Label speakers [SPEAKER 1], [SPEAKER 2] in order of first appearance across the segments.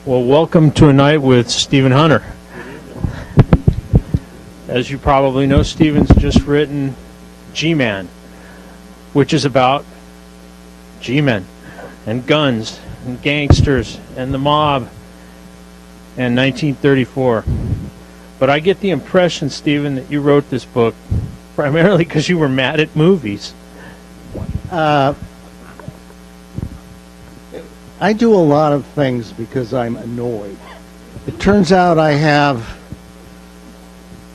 [SPEAKER 1] Well, welcome to a night with Stephen Hunter. As you probably know, Stephen's just written G-Man, which is about G-men and guns and gangsters and the mob and 1934. But I get the impression, Stephen, that you wrote this book primarily because you were mad at movies.
[SPEAKER 2] I do a lot of things because I'm annoyed. It turns out I have,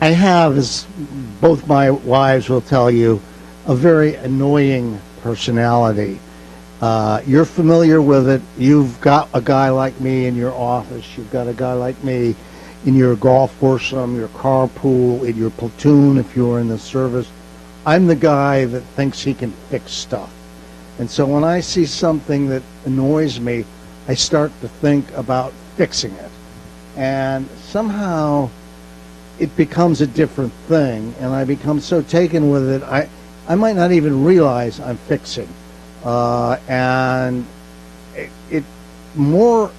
[SPEAKER 2] as both my wives will tell you, a very annoying personality. You're familiar with it. You've got a guy like me in your office. You've got a guy like me in your golf foursome, your carpool, in your platoon if you're in the service. I'm the guy that thinks he can fix stuff. And so when I see something that annoys me, I start to think about fixing it. And somehow it becomes a different thing, and I become so taken with it, I might not even realize I'm fixing. And it more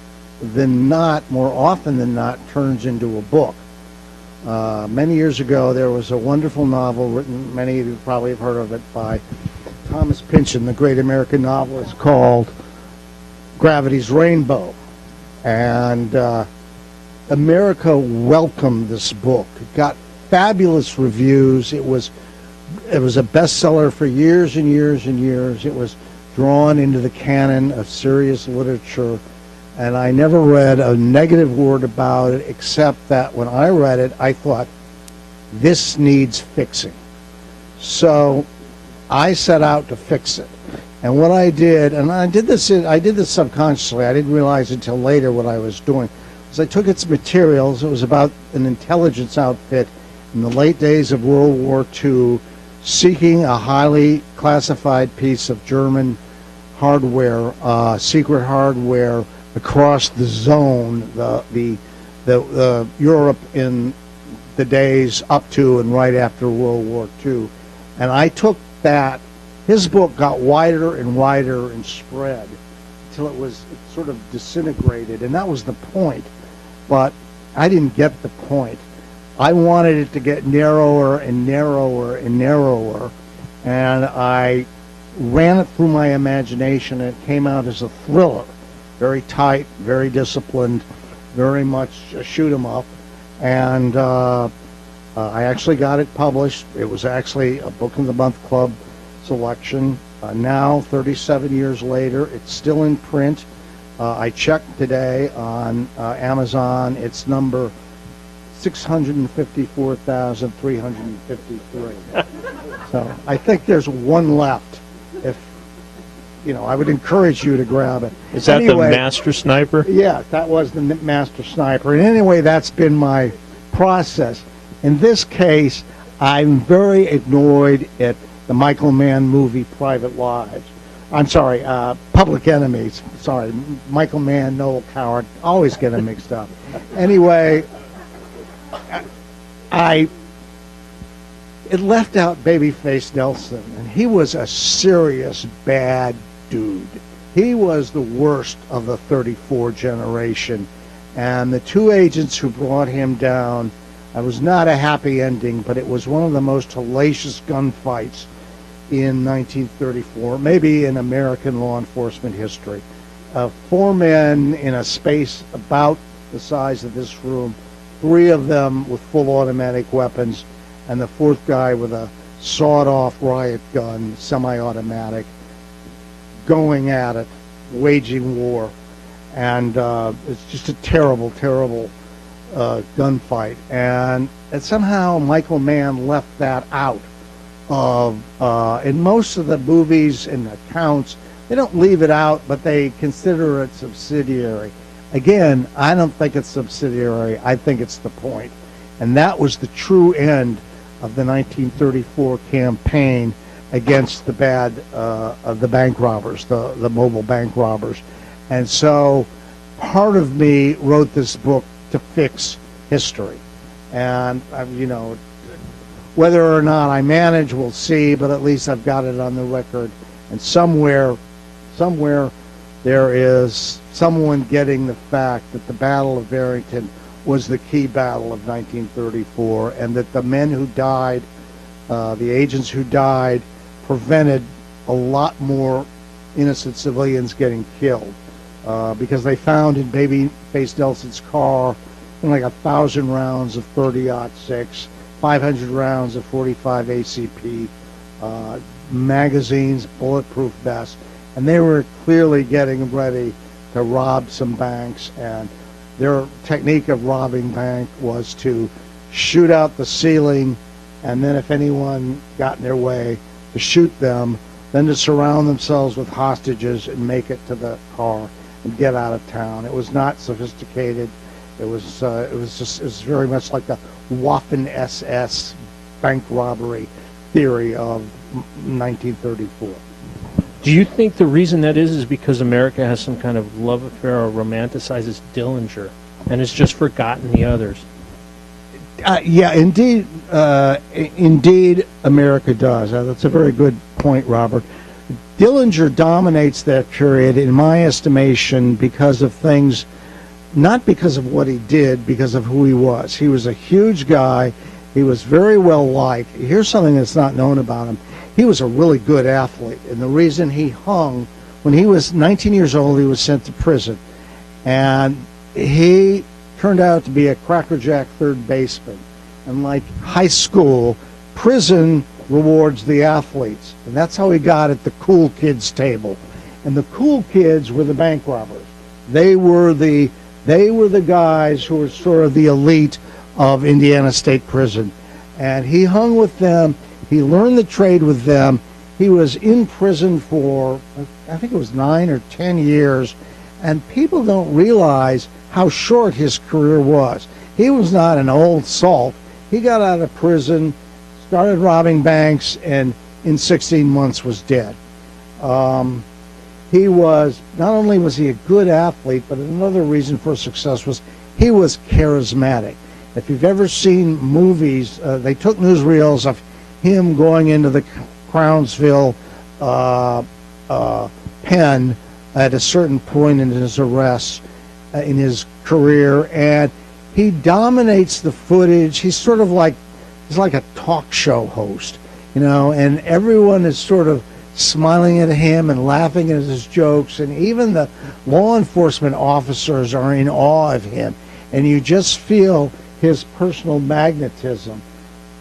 [SPEAKER 2] often than not, turns into a book. Many years ago, there was a wonderful novel written, many of you probably have heard of it, by Thomas Pynchon, the great American novelist, called Gravity's Rainbow. And America welcomed this book. It got fabulous reviews. It was a bestseller for years and years and years. It was drawn into the canon of serious literature, and I never read a negative word about it, except that when I read it, I thought, this needs fixing. So I set out to fix it. And what I did, and I did this subconsciously, I didn't realize until later what I was doing, was I took its materials. It was about an intelligence outfit in the late days of World War II, seeking a highly classified piece of German hardware, secret hardware, across the zone, the Europe in the days up to and right after World War II. And I took that. His book got wider and wider and spread until it sort of disintegrated, and that was the point. But I didn't get the point. I wanted it to get narrower and narrower and narrower, and I ran it through my imagination, and it came out as a thriller. Very tight, very disciplined, very much a shoot 'em up. And I actually got it published. It was actually a Book of the Month Club selection. Now, 37 years later, it's still in print. I checked today on Amazon. It's number 654,353. So I think there's one left. If I would encourage you to grab it.
[SPEAKER 1] Is that anyway, the Master Sniper?
[SPEAKER 2] Yeah, that was the Master Sniper. And anyway, that's been my process. In this case, I'm very annoyed at the Michael Mann movie Private Lives. I'm sorry, Public Enemies. Sorry, Michael Mann, Noel Coward. Always get them mixed up. Anyway, it left out Babyface Nelson, and he was a serious bad dude. He was the worst of the 34 generation, and the two agents who brought him down, it was not a happy ending, but it was one of the most hellacious gunfights in 1934, maybe in American law enforcement history. 4 men in a space about the size of this room, 3 of them with full automatic weapons, and the 4th guy with a sawed-off riot gun, semi-automatic, going at it, waging war. And it's just a terrible, terrible gunfight. And somehow Michael Mann left that out of, in most of the movies and accounts, they don't leave it out, but they consider it subsidiary. Again, I don't think it's subsidiary. I think it's the point. And that was the true end of the 1934 campaign against the the bank robbers, the mobile bank robbers. And so part of me wrote this book to fix history. And, whether or not I manage, we'll see, but at least I've got it on the record. And somewhere there is someone getting the fact that the Battle of Barrington was the key battle of 1934, and that the men who died, the agents who died, prevented a lot more innocent civilians getting killed, because they found in Babyface Nelson's car like 1,000 rounds of 30-06, 500 rounds of 45 ACP, magazines, bulletproof vests, and they were clearly getting ready to rob some banks. And their technique of robbing bank was to shoot out the ceiling, and then if anyone got in their way, to shoot them, then to surround themselves with hostages and make it to the car and get out of town. It was not sophisticated. It was very much like the Waffen SS bank robbery theory of 1934.
[SPEAKER 1] Do you think the reason that is because America has some kind of love affair or romanticizes Dillinger and has just forgotten the others?
[SPEAKER 2] Yeah, indeed, indeed, America does. That's a very good point, Robert. Dillinger dominates that period, in my estimation, because of things, not because of what he did, because of who he was. He was a huge guy. He was very well liked. Here's something that's not known about him. He was a really good athlete, and the reason he hung, when he was 19 years old, he was sent to prison, and he turned out to be a crackerjack third baseman. And like high school, prison rewards the athletes, and that's how he got at the cool kids table. And the cool kids were the bank robbers. They were the guys who were sort of the elite of Indiana State Prison, and he hung with them. He learned the trade with them. He was in prison for, I think it was 9 or 10 years, and people don't realize how short his career was. He was not an old salt. He got out of prison, started robbing banks, and in 16 months was dead. He was, not only was he a good athlete, but another reason for success was he was charismatic. If you've ever seen movies, they took newsreels of him going into the Crownsville pen at a certain point in his arrest, in his career, and he dominates the footage. He's sort of like, he's like a talk show host, you know, and everyone is sort of smiling at him and laughing at his jokes, and even the law enforcement officers are in awe of him, and you just feel his personal magnetism.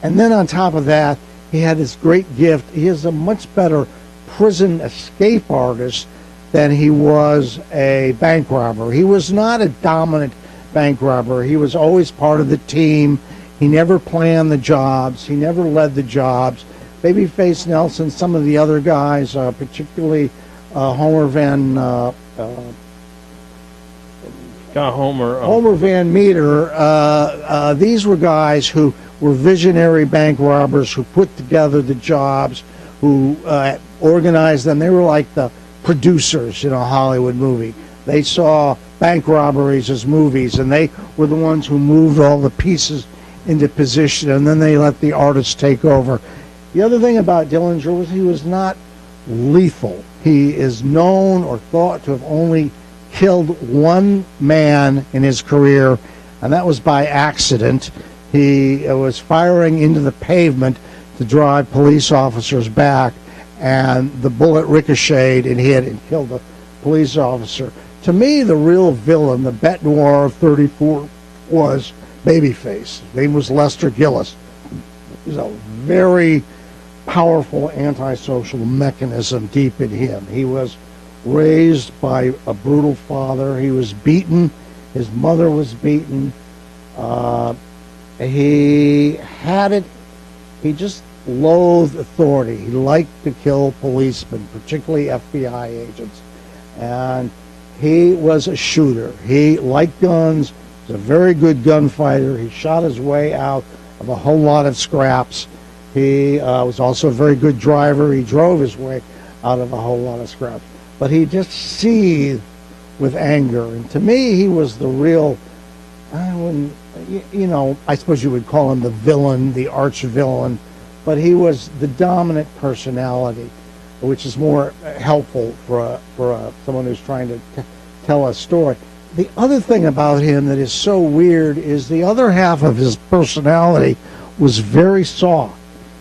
[SPEAKER 2] And then on top of that, he had this great gift. He is a much better prison escape artist than he was a bank robber. He was not a dominant bank robber. He was always part of the team. He never planned the jobs. He never led the jobs. Babyface Nelson, some of the other guys, particularly Homer Van Meter, these were guys who were visionary bank robbers who put together the jobs, who organized them. They were like the producers in a Hollywood movie. They saw bank robberies as movies, and they were the ones who moved all the pieces into position, and then they let the artists take over. The other thing about Dillinger was he was not lethal. He is known or thought to have only killed one man in his career, and that was by accident. He was firing into the pavement to drive police officers back, and the bullet ricocheted and hit and killed the police officer. To me, the real villain, the bête noir of 34, was Babyface. His name was Lester Gillis. He was a very powerful antisocial mechanism deep in him. He was raised by a brutal father. He was beaten. His mother was beaten. He had it. He just loathed authority. He liked to kill policemen, particularly FBI agents. And he was a shooter. He liked guns. He was a very good gunfighter. He shot his way out of a whole lot of scraps. He was also a very good driver. He drove his way out of a whole lot of scraps. But he just seethed with anger. And to me, he was the real, I suppose you would call him the villain, the arch villain, but he was the dominant personality. which is more helpful for someone who's trying to tell a story. The other thing about him that is so weird is the other half of his personality was very soft.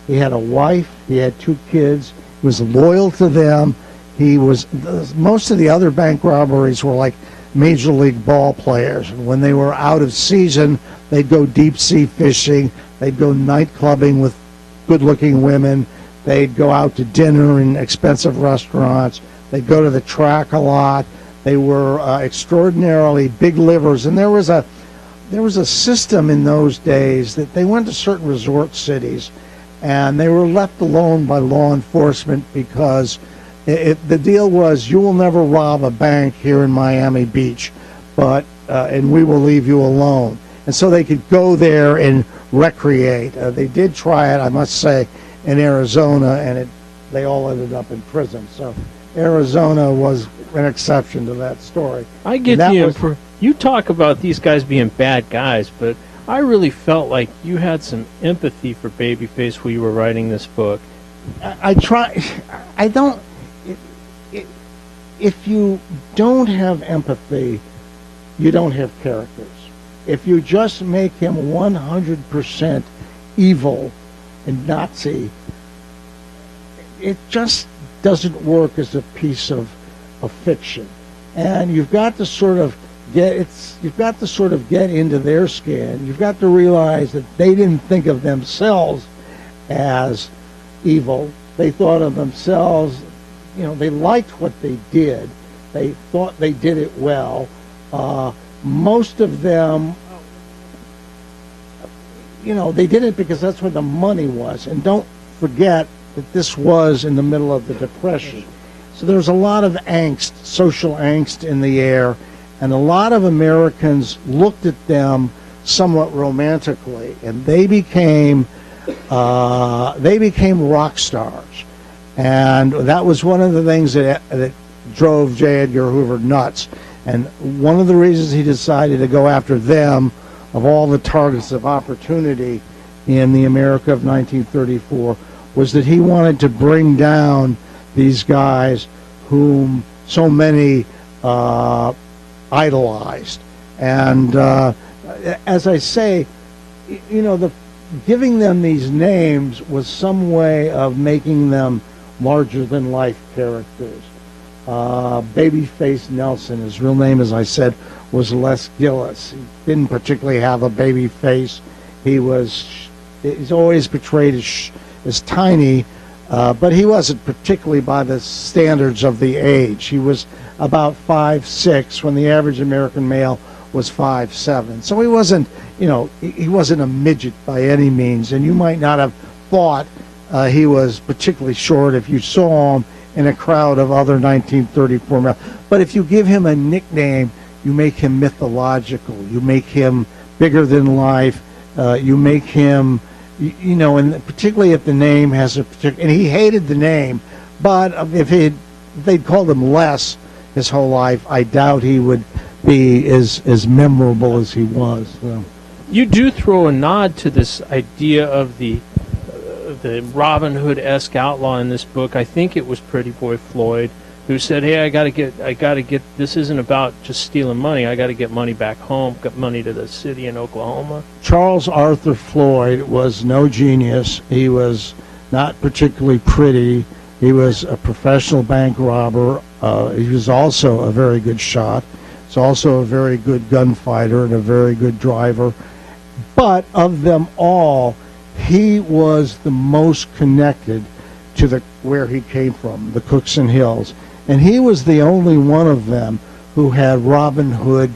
[SPEAKER 2] He had a wife, he had 2 kids, he was loyal to them. Most of the other bank robberies were like major league ball players. And when they were out of season, they'd go deep sea fishing, they'd go night clubbing with good-looking women, they'd go out to dinner in expensive restaurants, they'd go to the track a lot. They were extraordinarily big livers, and there was a system in those days that they went to certain resort cities, and they were left alone by law enforcement because the deal was, you will never rob a bank here in Miami Beach, and we will leave you alone. And so they could go there and recreate. They did try it, I must say, in Arizona, and they all ended up in prison. So Arizona was an exception to that story.
[SPEAKER 1] I get you talk about these guys being bad guys, but I really felt like you had some empathy for Babyface when you were writing this book.
[SPEAKER 2] If you don't have empathy, you don't have characters. If you just make him 100% evil and Nazi, it just doesn't work as a piece of fiction. And you've got to sort of get into their skin. You've got to realize that they didn't think of themselves as evil. They thought of themselves, they liked what they did. They thought they did it well. Most of them, they did it because that's where the money was. And don't forget that this was in the middle of the Depression. So there's a lot of angst, social angst in the air, and a lot of Americans looked at them somewhat romantically, and they became rock stars. And that was one of the things that drove J. Edgar Hoover nuts. And one of the reasons he decided to go after them, of all the targets of opportunity in the America of 1934, was that he wanted to bring down these guys whom so many idolized. And as I say, giving them these names was some way of making them larger-than-life characters. Babyface Nelson, his real name, as I said, was Les Gillis. He didn't particularly have a baby face. He's always portrayed as tiny, but he wasn't particularly by the standards of the age. He was about 5'6", when the average American male was 5'7". So he wasn't, he wasn't a midget by any means, and you might not have thought he was particularly short if you saw him in a crowd of other 1934 males. But if you give him a nickname, you make him mythological. You make him bigger than life. You make him, and particularly if the name has a particular, and he hated the name, but if they'd called him Les his whole life, I doubt he would be as memorable as he was. So.
[SPEAKER 1] You do throw a nod to this idea of the Robin Hood-esque outlaw in this book. I think it was Pretty Boy Floyd who said, "Hey, I gotta get. This isn't about just stealing money. I gotta get money back home. Get money to the city in Oklahoma."
[SPEAKER 2] Charles Arthur Floyd was no genius. He was not particularly pretty. He was a professional bank robber. He was also a very good shot. He's also a very good gunfighter and a very good driver. But of them all, he was the most connected to where he came from, the Cookson Hills. And he was the only one of them who had Robin Hood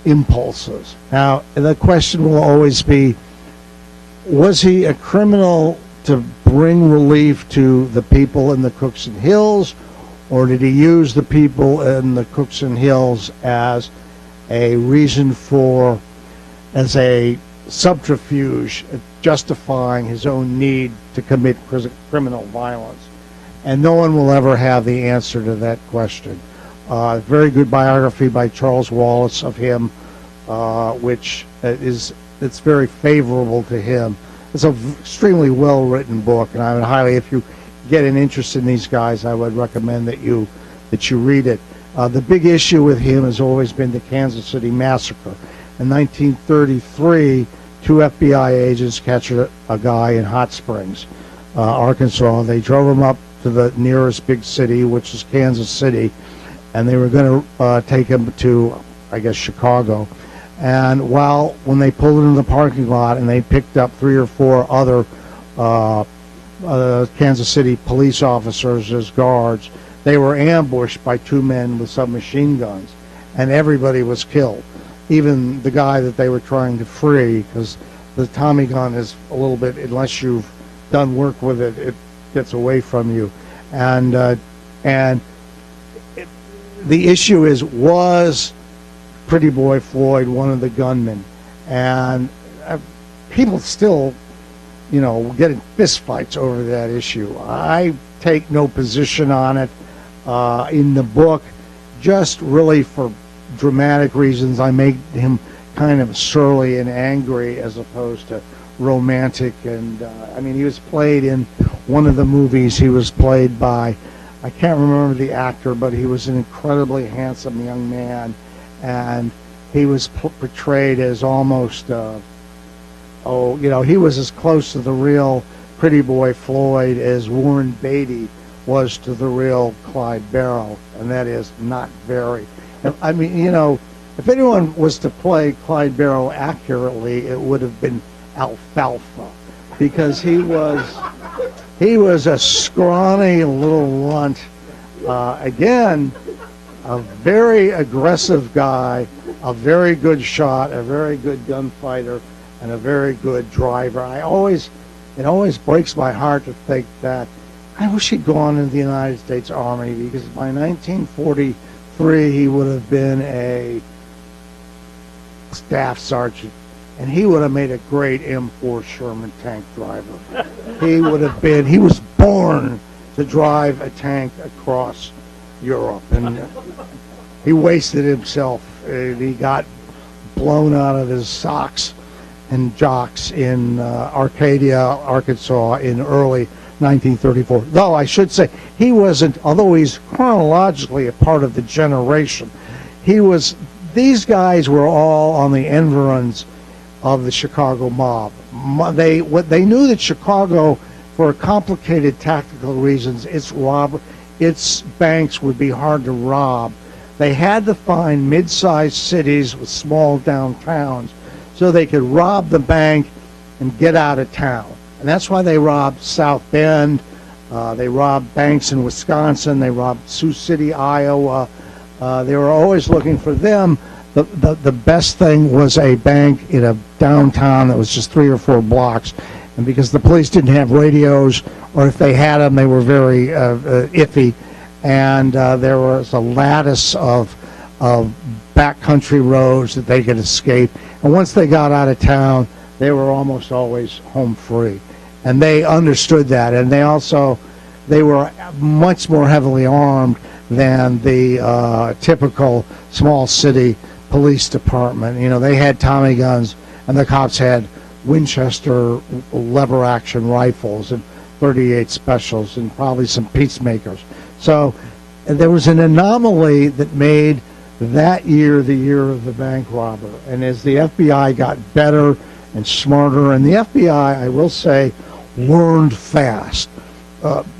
[SPEAKER 2] impulses. Now, the question will always be, was he a criminal to bring relief to the people in the Cookson Hills, or did he use the people in the Cookson Hills as a reason as a subterfuge justifying his own need to commit criminal violence? And no one will ever have the answer to that question. Very good biography by Charles Wallace of him, which it's very favorable to him. It's an extremely well-written book, and I would highly, if you get an interest in these guys, I would recommend that you read it. The big issue with him has always been the Kansas City Massacre. In 1933, two FBI agents captured a guy in Hot Springs, Arkansas. They drove him up to the nearest big city, which is Kansas City, and they were going to take him to, I guess, Chicago. And when they pulled into the parking lot and they picked up 3 or 4 other Kansas City police officers as guards, they were ambushed by 2 men with submachine guns, and everybody was killed, even the guy that they were trying to free, because the Tommy gun is a little bit, unless you've done work with it, it gets away from you. And the issue is, was Pretty Boy Floyd one of the gunmen? And people still, get in fistfights over that issue. I take no position on it in the book, just really for dramatic reasons. I made him kind of surly and angry as opposed to romantic. And he was played in one of the movies. He was played by, I can't remember the actor, but he was an incredibly handsome young man, and he was portrayed as almost he was as close to the real Pretty Boy Floyd as Warren Beatty was to the real Clyde Barrow, and that is not very. If anyone was to play Clyde Barrow accurately, it would have been Alfalfa, because he was a scrawny little runt. Again, a very aggressive guy, a very good shot, a very good gunfighter, and a very good driver. It always breaks my heart to think that I wish he'd gone into the United States Army, because by 1943 he would have been a staff sergeant, and he would have made a great M4 Sherman tank driver. He was born to drive a tank across Europe, and he wasted himself. He got blown out of his socks and jocks in Arcadia, Arkansas in early 1934. Though I should say, he wasn't, although he's chronologically a part of the generation, these guys were all on the environs of the Chicago mob. They knew that Chicago, for complicated tactical reasons, its banks would be hard to rob. They had to find mid-sized cities with small downtowns so they could rob the bank and get out of town. And that's why they robbed South Bend, they robbed banks in Wisconsin, they robbed Sioux City, Iowa. They were always looking for them. The best thing was a bank in a downtown that was just 3 or 4 blocks. And because the police didn't have radios, or if they had them, they were very iffy. And there was a lattice of backcountry roads that they could escape. And once they got out of town, they were almost always home free. And they understood that. And they were much more heavily armed than the typical small city police department. They had Tommy guns, and the cops had Winchester lever action rifles and 38 specials and probably some peacemakers. So there was an anomaly that made that year the year of the bank robber. And as the FBI got better and smarter, and the FBI, I will say, learned fast.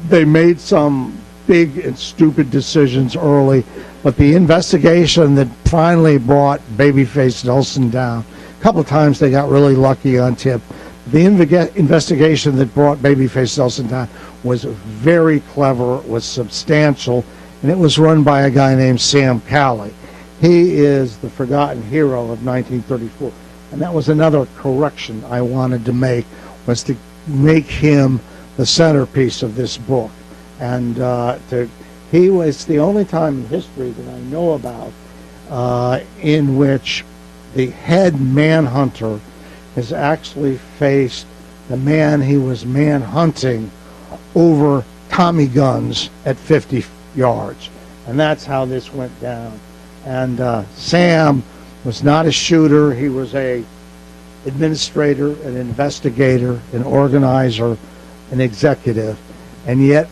[SPEAKER 2] They made some big and stupid decisions early, but the investigation that finally brought Babyface Nelson down, a couple of times they got really lucky on tip. The investigation that brought Babyface Nelson down was very clever, was substantial, and it was run by a guy named Sam Cowley. He is the forgotten hero of 1934. And that was another correction I wanted to make, was to make him the centerpiece of this book. And he was the only time in history that I know about in which the head manhunter has actually faced the man he was manhunting over Tommy guns at 50 yards. And that's how this went down. And Sam was not a shooter. He was a administrator, an investigator, an organizer, an executive. And yet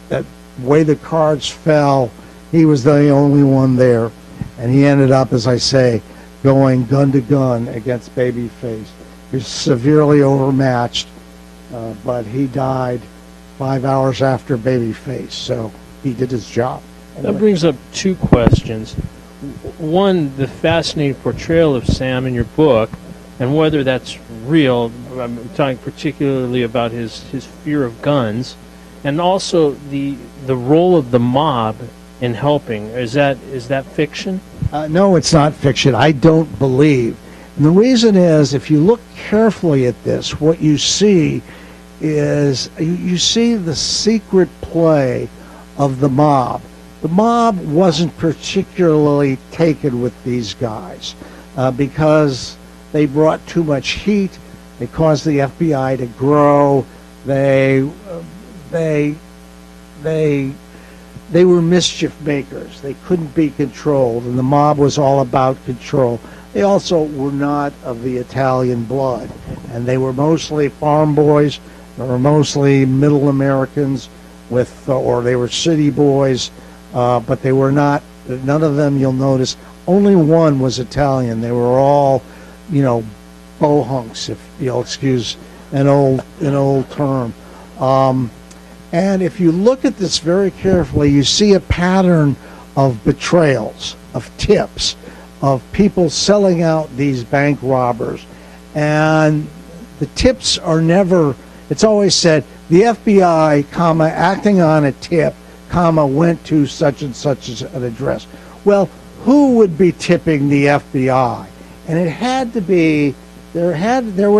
[SPEAKER 2] that way the cards fell, he was the only one there, and he ended up, as I say, going gun to gun against Babyface. He was severely overmatched, but he died 5 hours after Babyface, so he did his job.
[SPEAKER 1] That brings up two questions. One, the fascinating portrayal of Sam in your book, and whether that's real. I'm talking particularly about his fear of guns, and also the role of the mob in helping. Is that fiction?
[SPEAKER 2] No, it's not fiction. I don't believe. And the reason is, if you look carefully at this, what you see is you see the secret play of the mob. The mob wasn't particularly taken with these guys because they brought too much heat. They caused the FBI to grow. They were mischief makers. They couldn't be controlled, and the mob was all about control. They also were not of the Italian blood, and they were mostly farm boys. They were mostly middle Americans or they were city boys, but they were not, none of them, you'll notice, only one was Italian. They were all, bohunks, if you'll excuse an old term. And if you look at this very carefully, you see a pattern of betrayals, of tips, of people selling out these bank robbers. And the tips are never, it's always said, the FBI, acting on a tip, went to such and such an address. Well, who would be tipping the FBI? And it had to be, the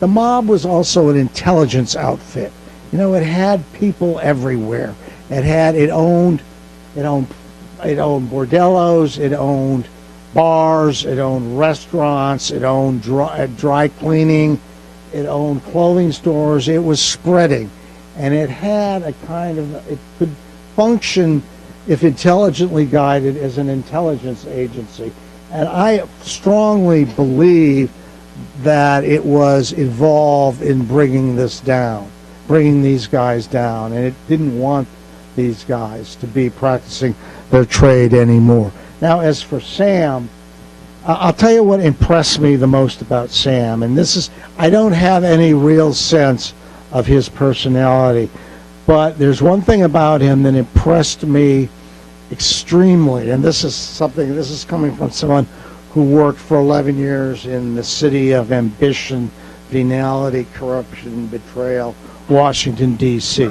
[SPEAKER 2] mob was also an intelligence outfit. It had people everywhere. It owned bordellos, it owned bars, it owned restaurants, it owned dry cleaning, it owned clothing stores. It was spreading, and it had it could function, if intelligently guided, as an intelligence agency. And I strongly believe that it was involved in bringing these guys down, and it didn't want these guys to be practicing their trade anymore. Now, as for Sam, I'll tell you what impressed me the most about Sam, and I don't have any real sense of his personality, but there's one thing about him that impressed me extremely, and this is coming from someone who worked for 11 years in the city of ambition, venality, corruption, betrayal, Washington, D.C.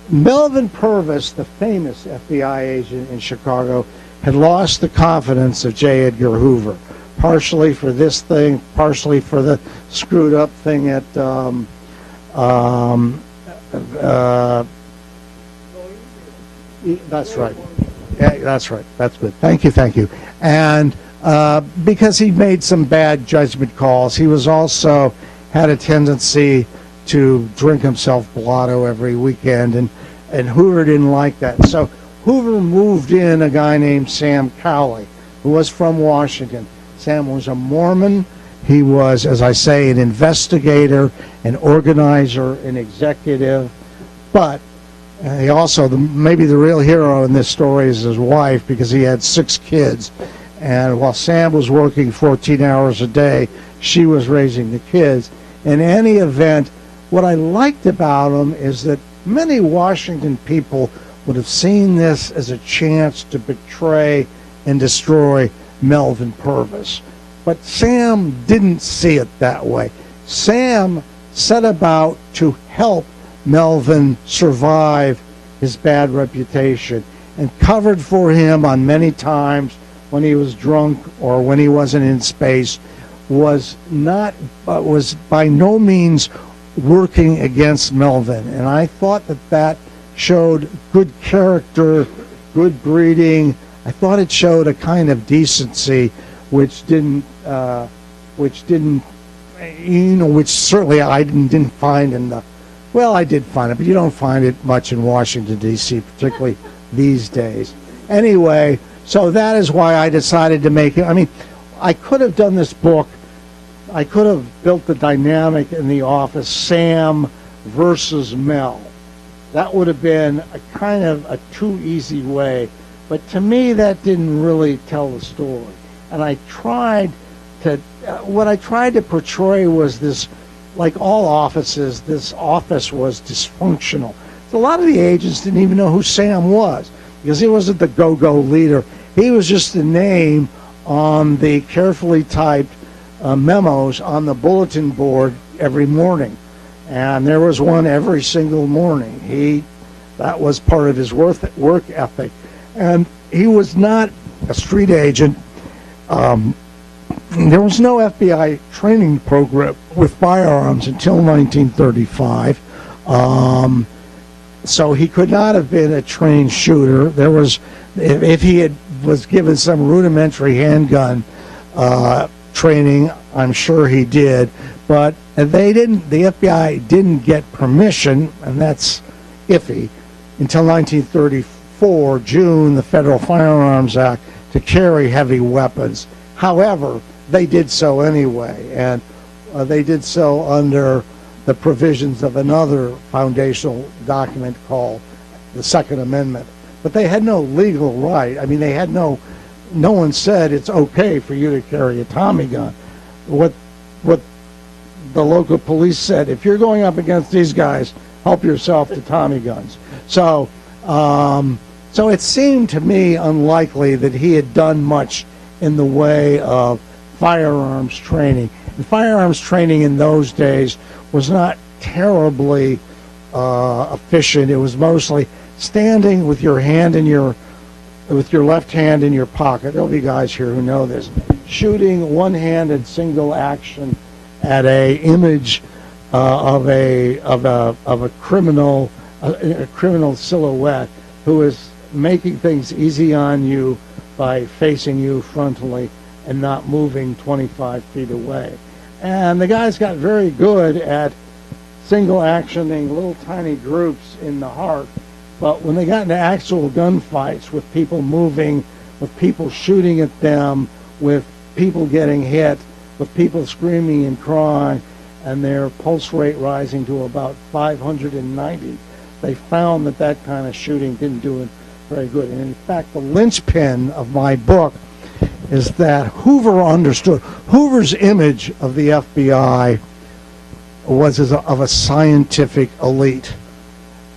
[SPEAKER 2] Melvin Purvis, the famous FBI agent in Chicago, had lost the confidence of J. Edgar Hoover, partially for this thing, partially for the screwed up thing at that's right. Yeah, that's right. That's good. Thank you. And because he made some bad judgment calls, he was also had a tendency to drink himself blotto every weekend, and Hoover didn't like that. So Hoover moved in a guy named Sam Cowley, who was from Washington. Sam was a Mormon. He was, as I say, an investigator, an organizer, an executive, but he also, maybe the real hero in this story is his wife, because he had 6 kids. And while Sam was working 14 hours a day, she was raising the kids. In any event, what I liked about him is that many Washington people would have seen this as a chance to betray and destroy Melvin Purvis. But Sam didn't see it that way. Sam set about to help Melvin survive his bad reputation and covered for him on many times when he was drunk or when he wasn't in space, was by no means working against Melvin. And I thought that showed good character, good breeding. I thought it showed a kind of decency which certainly I didn't find in the, well, I did find it, but you don't find it much in Washington, D.C., particularly these days. Anyway, so that is why I decided to make it. I mean, I could have done this book I could have built the dynamic in the office, Sam versus Mel. That would have been a kind of a too easy way. But to me, that didn't really tell the story. And I tried to, what I tried to portray was this, like all offices, this office was dysfunctional. So a lot of the agents didn't even know who Sam was, because he wasn't the go-go leader. He was just a name on the carefully typed memos on the bulletin board every morning. And there was one every single morning. That was part of his work ethic. And he was not a street agent. There was no FBI training program with firearms until 1935. So he could not have been a trained shooter. There was, if he was given some rudimentary handgun training, I'm sure he did. But the FBI didn't get permission, and that's iffy, until 1934, June, the Federal Firearms Act, to carry heavy weapons. However, they did so anyway, and they did so under the provisions of another foundational document called the Second Amendment. But they had no legal right. I mean, they had no one said it's okay for you to carry a Tommy gun. What the local police said, if you're going up against these guys, help yourself to Tommy guns. So it seemed to me unlikely that he had done much in the way of firearms training. And firearms training in those days was not terribly efficient. It was mostly standing with your left hand in your pocket. There'll be guys here who know this. Shooting one-handed single action at a image of a criminal silhouette who is making things easy on you by facing you frontally and not moving 25 feet away. And the guys got very good at single actioning little tiny groups in the heart, but when they got into actual gunfights with people moving, with people shooting at them, with people getting hit, with people screaming and crying, and their pulse rate rising to about 590, they found that kind of shooting didn't do it very good. And in fact, the linchpin of my book is that Hoover understood. Hoover's image of the FBI was of a scientific elite.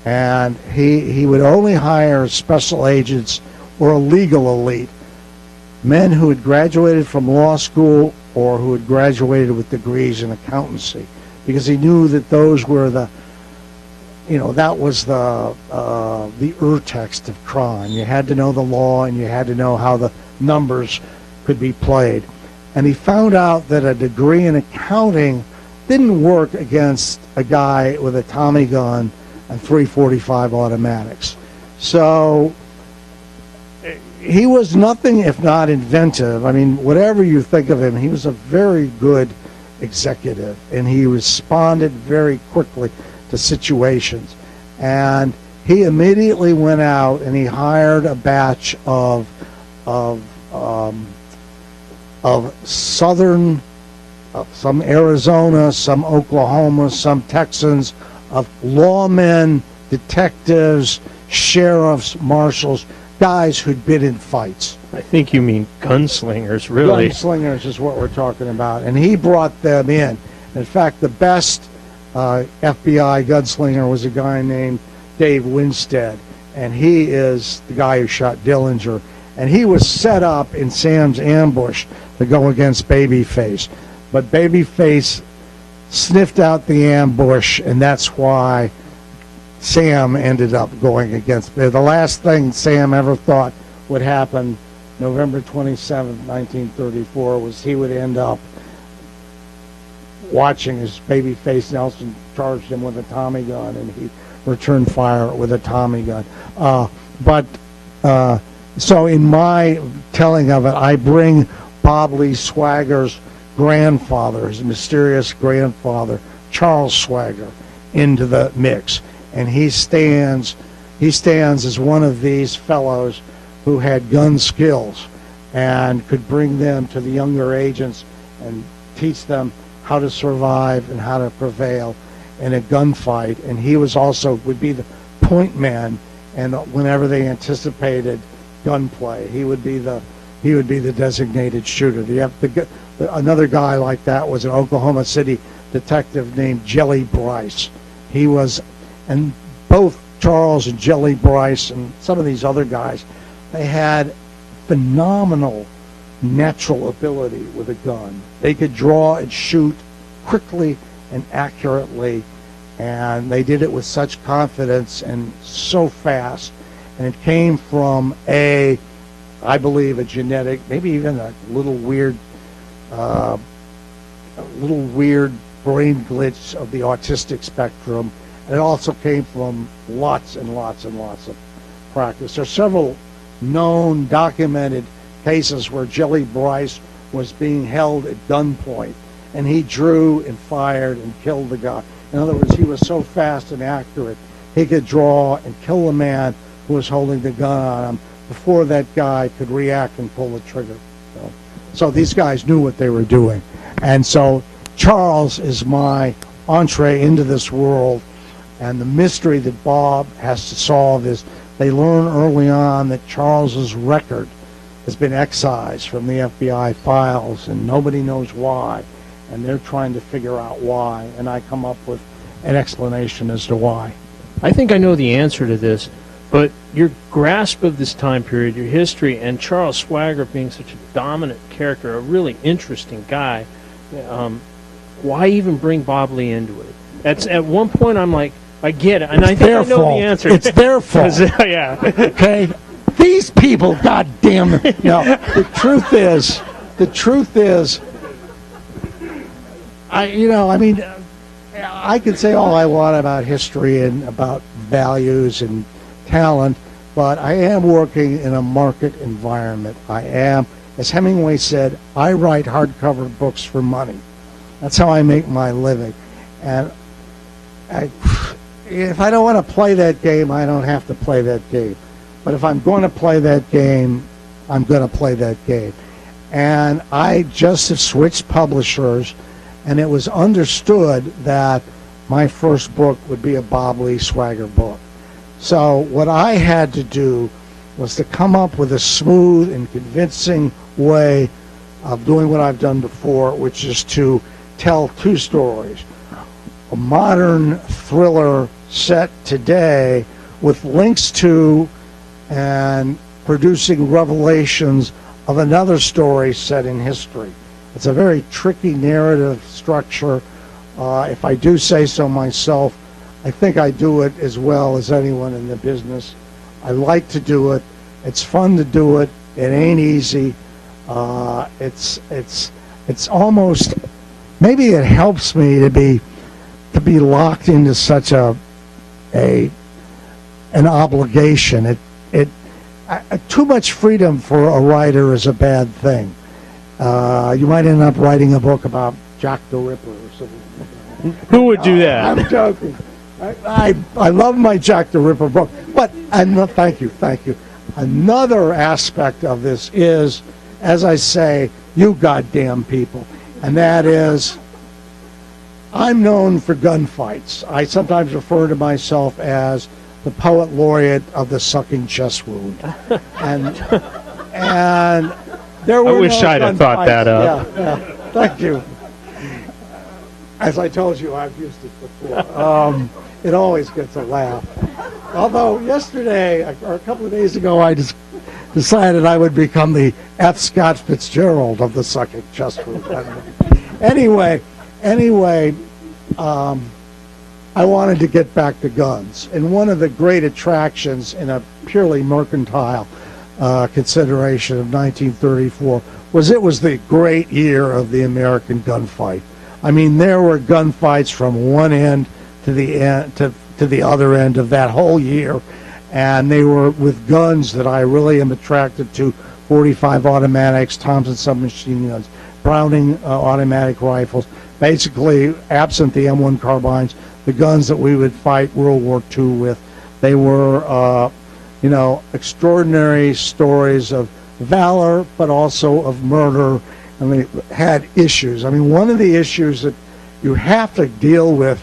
[SPEAKER 2] And he would only hire special agents or a legal elite, men who had graduated from law school or who had graduated with degrees in accountancy, because he knew that those were that was the urtext of crime. You had to know the law, and you had to know how the numbers could be played. And he found out that a degree in accounting didn't work against a guy with a Tommy gun and 345 automatics. So he was nothing if not inventive. I mean, whatever you think of him, he was a very good executive, and he responded very quickly to situations. And he immediately went out and he hired a batch of southern, some Arizona, some Oklahoma, some Texans, of lawmen, detectives, sheriffs, marshals, guys who'd been in fights.
[SPEAKER 1] I think you mean gunslingers, really.
[SPEAKER 2] Gunslingers is what we're talking about. And he brought them in. In fact, the best FBI gunslinger was a guy named Dave Winstead. And he is the guy who shot Dillinger. And he was set up in Sam's ambush to go against Babyface. But Babyface sniffed out the ambush, and that's why Sam ended up going against. The last thing Sam ever thought would happen, November 27th, 1934, was he would end up watching as Babyface Nelson charged him with a Tommy gun, and he returned fire with a Tommy gun. So in my telling of it, I bring Bob Lee Swagger's grandfather, his mysterious grandfather, Charles Swagger, into the mix. And he stands as one of these fellows who had gun skills and could bring them to the younger agents and teach them how to survive and how to prevail in a gunfight. And he was also would be the point man, and whenever they anticipated gunplay, he would be the designated shooter. You have another guy like that was an Oklahoma City detective named Jelly Bryce. He was, and both Charles and Jelly Bryce and some of these other guys, they had phenomenal natural ability with a gun. They could draw and shoot quickly and accurately, and they did it with such confidence and so fast. And it came from I believe, a genetic, maybe even a little weird brain glitch of the autistic spectrum. And it also came from lots and lots and lots of practice. There are several known, documented cases where Jelly Bryce was being held at gunpoint, and he drew and fired and killed the guy. In other words, he was so fast and accurate, he could draw and kill the man who was holding the gun on him before that guy could react and pull the trigger. So these guys knew what they were doing. And so Charles is my entree into this world, and the mystery that Bob has to solve is they learn early on that Charles's record has been excised from the FBI files, and nobody knows why, and they're trying to figure out why, and I come up with an explanation as to why.
[SPEAKER 1] I think I know the answer to this, but your grasp of this time period, your history, and Charles Swagger being such a dominant character, a really interesting guy, why even bring Bob Lee into it? At one point, I'm like, I get it, and I think I know the answer.
[SPEAKER 2] It's their fault.
[SPEAKER 1] Yeah.
[SPEAKER 2] Okay? These people, goddamn it. No, the truth is, I could say all I want about history and about values and talent, but I am working in a market environment. I am, as Hemingway said, I write hardcover books for money. That's how I make my living. And if I don't want to play that game, I don't have to play that game. But if I'm going to play that game, I'm going to play that game. And I just have switched publishers, and it was understood that my first book would be a Bob Lee Swagger book. So what I had to do was to come up with a smooth and convincing way of doing what I've done before, which is to tell two stories. A modern thriller set today with links to and producing revelations of another story set in history. It's a very tricky narrative structure. If I do say so myself, I think I do it as well as anyone in the business. I like to do it. It's fun to do it. It ain't easy. It's almost, maybe it helps me to be locked into such an obligation. Too much freedom for a writer is a bad thing. You might end up writing a book about Jack the Ripper or something.
[SPEAKER 1] Who would do that?
[SPEAKER 2] I'm joking. I love my Jack the Ripper book, but thank you. Another aspect of this is, as I say, you goddamn people, and that is, I'm known for gunfights. I sometimes refer to myself as the poet laureate of the sucking chest wound, and there were
[SPEAKER 1] I wish I'd have thought that up.
[SPEAKER 2] Yeah, thank you. As I told you, I've used it before. It always gets a laugh. Although yesterday, or a couple of days ago, I just decided I would become the F. Scott Fitzgerald of the sucking chest wound. Anyway, I wanted to get back to guns. And one of the great attractions in a purely mercantile consideration of 1934 was it was the great year of the American gunfight. I mean, there were gunfights from one end to the end to the other end of that whole year, and they were with guns that I really am attracted to: .45 automatics, Thompson submachine guns, Browning automatic rifles. Basically, absent the M1 carbines, the guns that we would fight World War II with. They were, extraordinary stories of valor, but also of murder I mean, had issues. I mean, one of the issues that you have to deal with,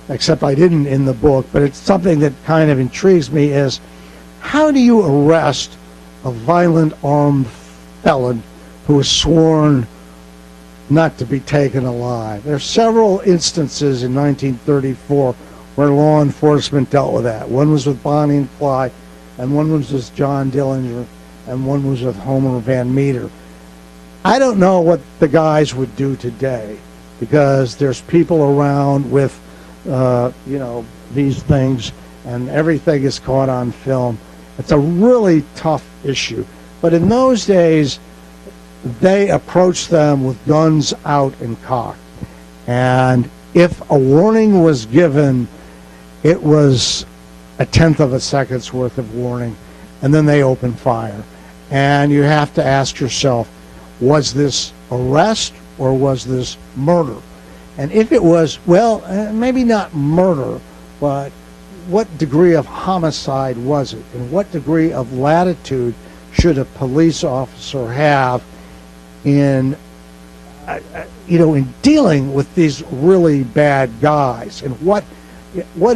[SPEAKER 2] except I didn't in the book, but it's something that kind of intrigues me, is how do you arrest a violent armed felon who is sworn not to be taken alive? There are several instances in 1934 where law enforcement dealt with that. One was with Bonnie and Clyde, and one was with John Dillinger, and one was with Homer Van Meter. I don't know what the guys would do today, because there's people around with, these things, and everything is caught on film. It's a really tough issue. But in those days, they approached them with guns out and cocked. And if a warning was given, it was a tenth of a second's worth of warning, and then they opened fire. And you have to ask yourself, was this arrest or was this murder? And if it was, well, maybe not murder, but what degree of homicide was it? And what degree of latitude should a police officer have in, in dealing with these really bad guys? And what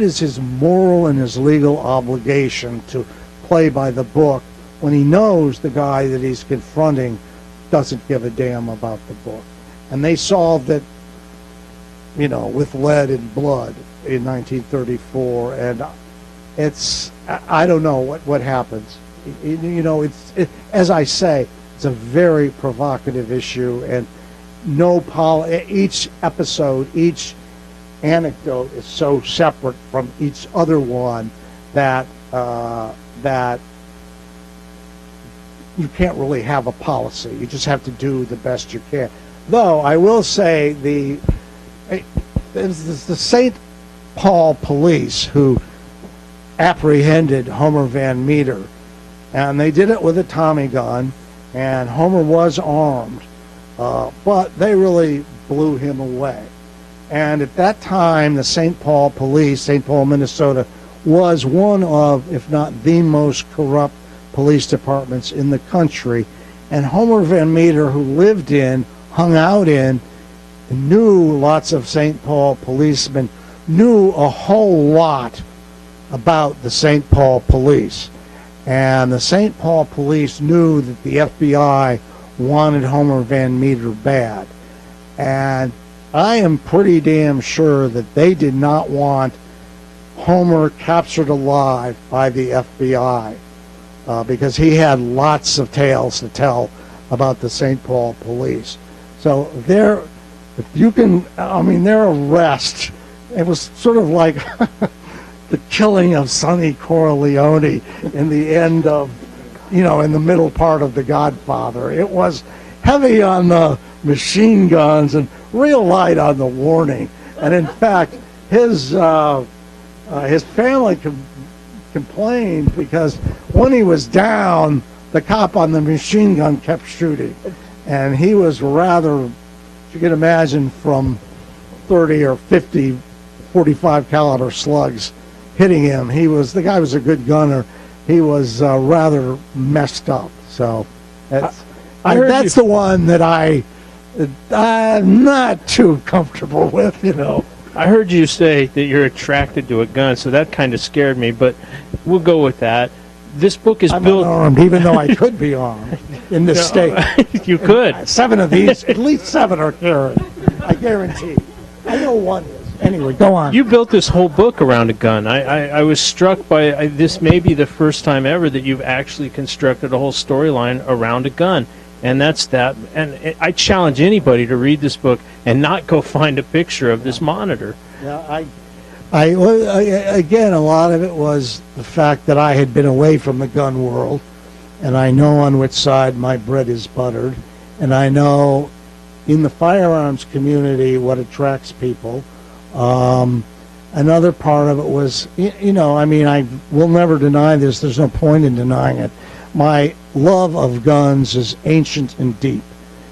[SPEAKER 2] is his moral and his legal obligation to play by the book when he knows the guy that he's confronting doesn't give a damn about the book? And they solved it, with lead and blood in 1934. And I don't know what happens. As I say, it's a very provocative issue, and each episode, each anecdote is so separate from each other one that you can't really have a policy. You just have to do the best you can. Though I will say the St. Paul police who apprehended Homer Van Meter, and they did it with a Tommy gun, and Homer was armed, but they really blew him away. And at that time, the St. Paul police, St. Paul, Minnesota, was one of, if not the most corrupt police departments in the country. And Homer Van Meter, who lived in, hung out in, knew lots of St. Paul policemen, knew a whole lot about the St. Paul police. And the St. Paul police knew that the FBI wanted Homer Van Meter bad. And I am pretty damn sure that they did not want Homer captured alive by the FBI, because he had lots of tales to tell about the St. Paul police. So their arrest, it was sort of like the killing of Sonny Corleone in the end of, in the middle part of The Godfather. It was heavy on the machine guns and real light on the warning. And in fact, his family complained because when he was down, the cop on the machine gun kept shooting. And he was rather, you can imagine, from 30 or 50 45 caliber slugs hitting him. The guy was a good gunner. He was rather messed up. So that's the one that I'm not too comfortable with,
[SPEAKER 1] I heard you say that you're attracted to a gun, so that kind of scared me, but we'll go with that. This book is built...
[SPEAKER 2] I'm unarmed, even though I could be armed in this state.
[SPEAKER 1] You could.
[SPEAKER 2] 7 of these, at least 7 are carried. I guarantee. I know one is. Anyway, go on.
[SPEAKER 1] You built this whole book around a gun. I was struck by this may be the first time ever that you've actually constructed a whole storyline around a gun. And that's that. And I challenge anybody to read this book and not go find a picture of this monitor.
[SPEAKER 2] Yeah, again, a lot of it was the fact that I had been away from the gun world, and I know on which side my bread is buttered, and I know in the firearms community what attracts people. Another part of it was, I will never deny this. There's no point in denying it. My love of guns is ancient and deep.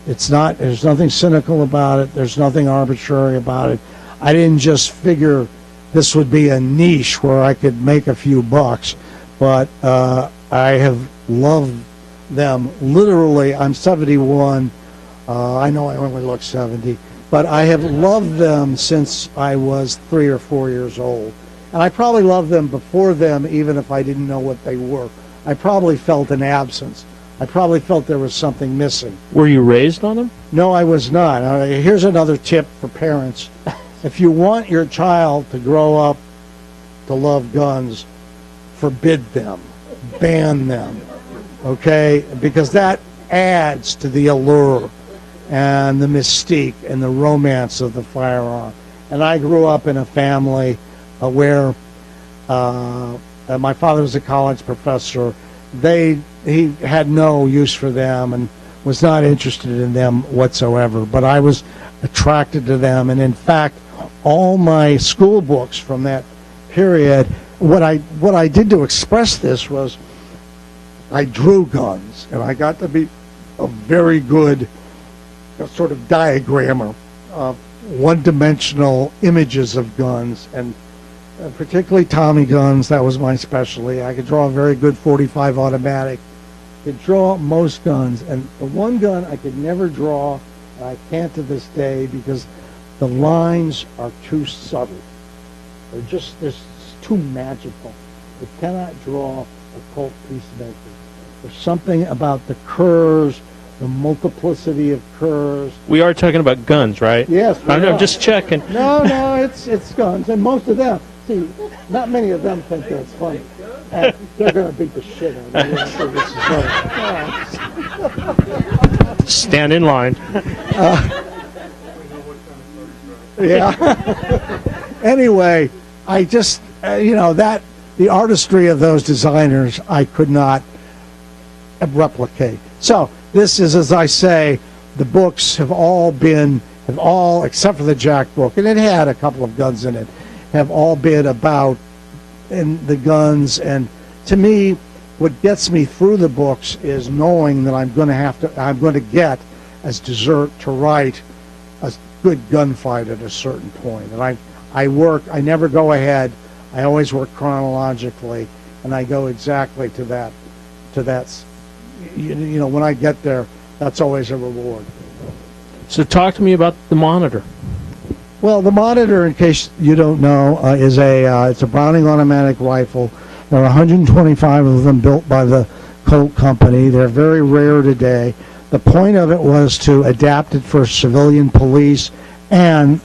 [SPEAKER 2] There's nothing cynical about it. There's nothing arbitrary about it. I didn't just figure this would be a niche where I could make a few bucks, but I have loved them. Literally, I'm 71. I know I only look 70, but I have loved them since I was 3 or 4 years old. And I probably loved them before them, even if I didn't know what they were. I probably felt an absence. I probably felt there was something missing.
[SPEAKER 1] Were you raised on them?
[SPEAKER 2] No, I was not. Here's another tip for parents. If you want your child to grow up to love guns, forbid them, ban them, okay? Because that adds to the allure and the mystique and the romance of the firearm. And I grew up in a family where my father was a college professor. He had no use for them and was not interested in them whatsoever. But I was attracted to them, and in fact, all my school books from that period, what I did to express this was I drew guns, and I got to be a very good sort of diagrammer of one-dimensional images of guns, and particularly Tommy guns. That was my specialty. I could draw a very good .45 automatic. Could draw most guns, and the one gun I could never draw, and I can't to this day, because the lines are too subtle. They're too magical. You cannot draw a Colt Peacemaker. There's something about the curves, the multiplicity of curves.
[SPEAKER 1] We are talking about guns, right?
[SPEAKER 2] Yes.
[SPEAKER 1] I'm just checking.
[SPEAKER 2] No, it's guns, and most of them. See, not many of them think that's funny. They're going to beat the shit out of me after this is over.
[SPEAKER 1] Stand in line.
[SPEAKER 2] Yeah. Anyway, I just, the artistry of those designers, I could not replicate. So this is, as I say, the books have all, except for the Jack book, and it had a couple of guns in it, have all been about the guns. And to me, what gets me through the books is knowing that I'm going to get as dessert to write a good gunfight at a certain point. And I never go ahead. I always work chronologically, and I go exactly to that. When I get there, that's always a reward.
[SPEAKER 1] So talk to me about the Monitor.
[SPEAKER 2] Well, the Monitor, in case you don't know, is it's a Browning automatic rifle. There are 125 of them built by the Colt Company. They're very rare today. The point of it was to adapt it for civilian police, and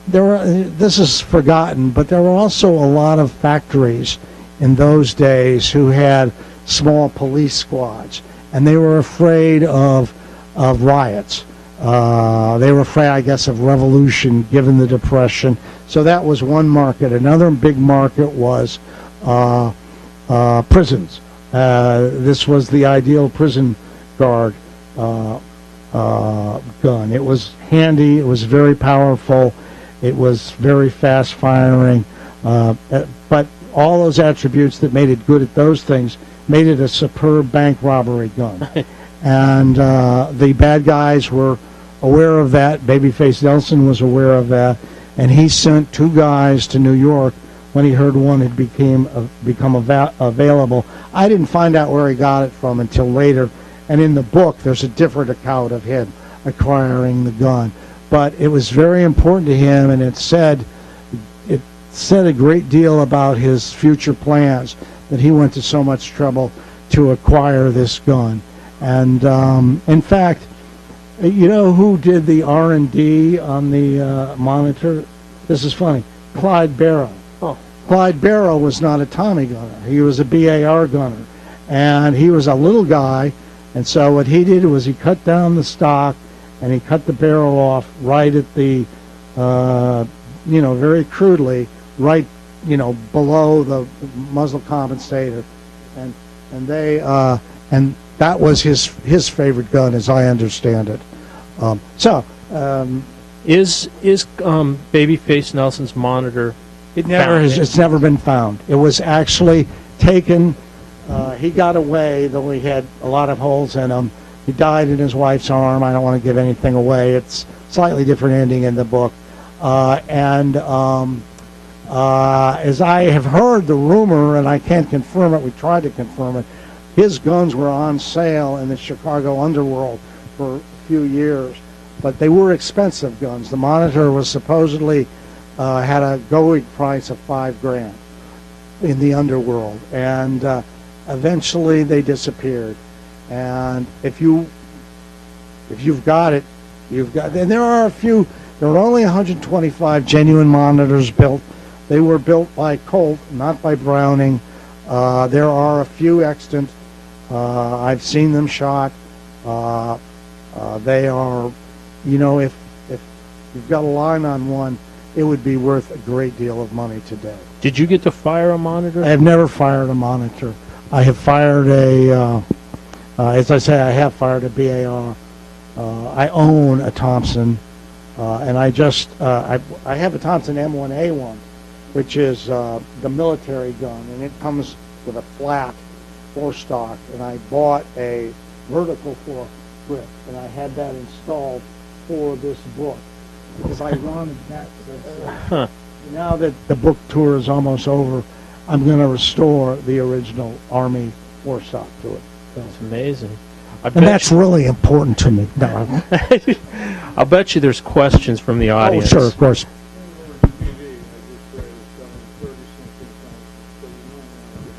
[SPEAKER 2] this is forgotten, but there were also a lot of factories in those days who had small police squads, and they were afraid of riots. They were afraid, I guess, of revolution given the Depression. So that was one market. Another big market was prisons. This was the ideal prison guard gun. It was handy. It was very powerful. It was very fast firing. But all those attributes that made it good at those things made it a superb bank robbery gun. And the bad guys were aware of that. Babyface Nelson was aware of that, and he sent 2 guys to New York when he heard one had become available. I didn't find out where he got it from until later, and in the book there's a different account of him acquiring the gun. But it was very important to him, and it said a great deal about his future plans, that he went to so much trouble to acquire this gun. And in fact, you know who did the R&D on the Monitor? This is funny. Clyde Barrow.
[SPEAKER 1] Oh.
[SPEAKER 2] Clyde Barrow was not a Tommy gunner. He was a BAR gunner. And he was a little guy, and so what he did was he cut down the stock, and he cut the barrel off right at the, very crudely, right, below the muzzle compensator. And they, and that was his favorite gun, as I understand it.
[SPEAKER 1] Is Babyface Nelson's Monitor?
[SPEAKER 2] It's never been found. It was actually taken. He got away, though he had a lot of holes in him. He died in his wife's arm. I don't want to give anything away. It's slightly different ending in the book. As I have heard the rumor, and I can't confirm it, we tried to confirm it, his guns were on sale in the Chicago underworld for few years, but they were expensive guns. The Monitor was supposedly had a going price of $5,000 in the underworld, and eventually they disappeared. And if you've got it, you've got. And there are a few. There are only 125 genuine Monitors built. They were built by Colt, not by Browning. There are a few extant. I've seen them shot. They are, if you've got a line on one, it would be worth a great deal of money today.
[SPEAKER 1] Did you get to fire a Monitor?
[SPEAKER 2] I have never fired a Monitor. I have fired as I say, I have fired a BAR. I own a Thompson, and I have a Thompson M1A1, which is the military gun, and it comes with a flat forestock, and I bought a vertical foregrip, and I had that installed for this book because I wanted that. Now that the book tour is almost over, I'm going to restore the original Army forestock to it.
[SPEAKER 1] That's amazing.
[SPEAKER 2] And that's really important to me. No.
[SPEAKER 1] I'll bet you there's questions from the audience.
[SPEAKER 2] Oh, sure, of course.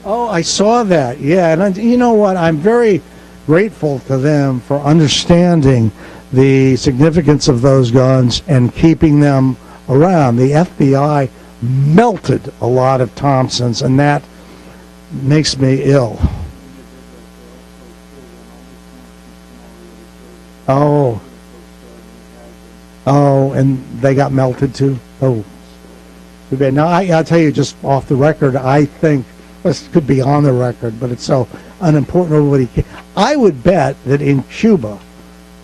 [SPEAKER 2] Oh, I saw that. Yeah, and you know what? I'm very grateful to them for understanding the significance of those guns and keeping them around. The FBI melted a lot of Thompsons, and that makes me ill. Oh, and they got melted too? Oh, too bad. Now, I'll tell you just off the record, I think, this could be on the record, but it's so unimportant, nobody. I would bet that in Cuba,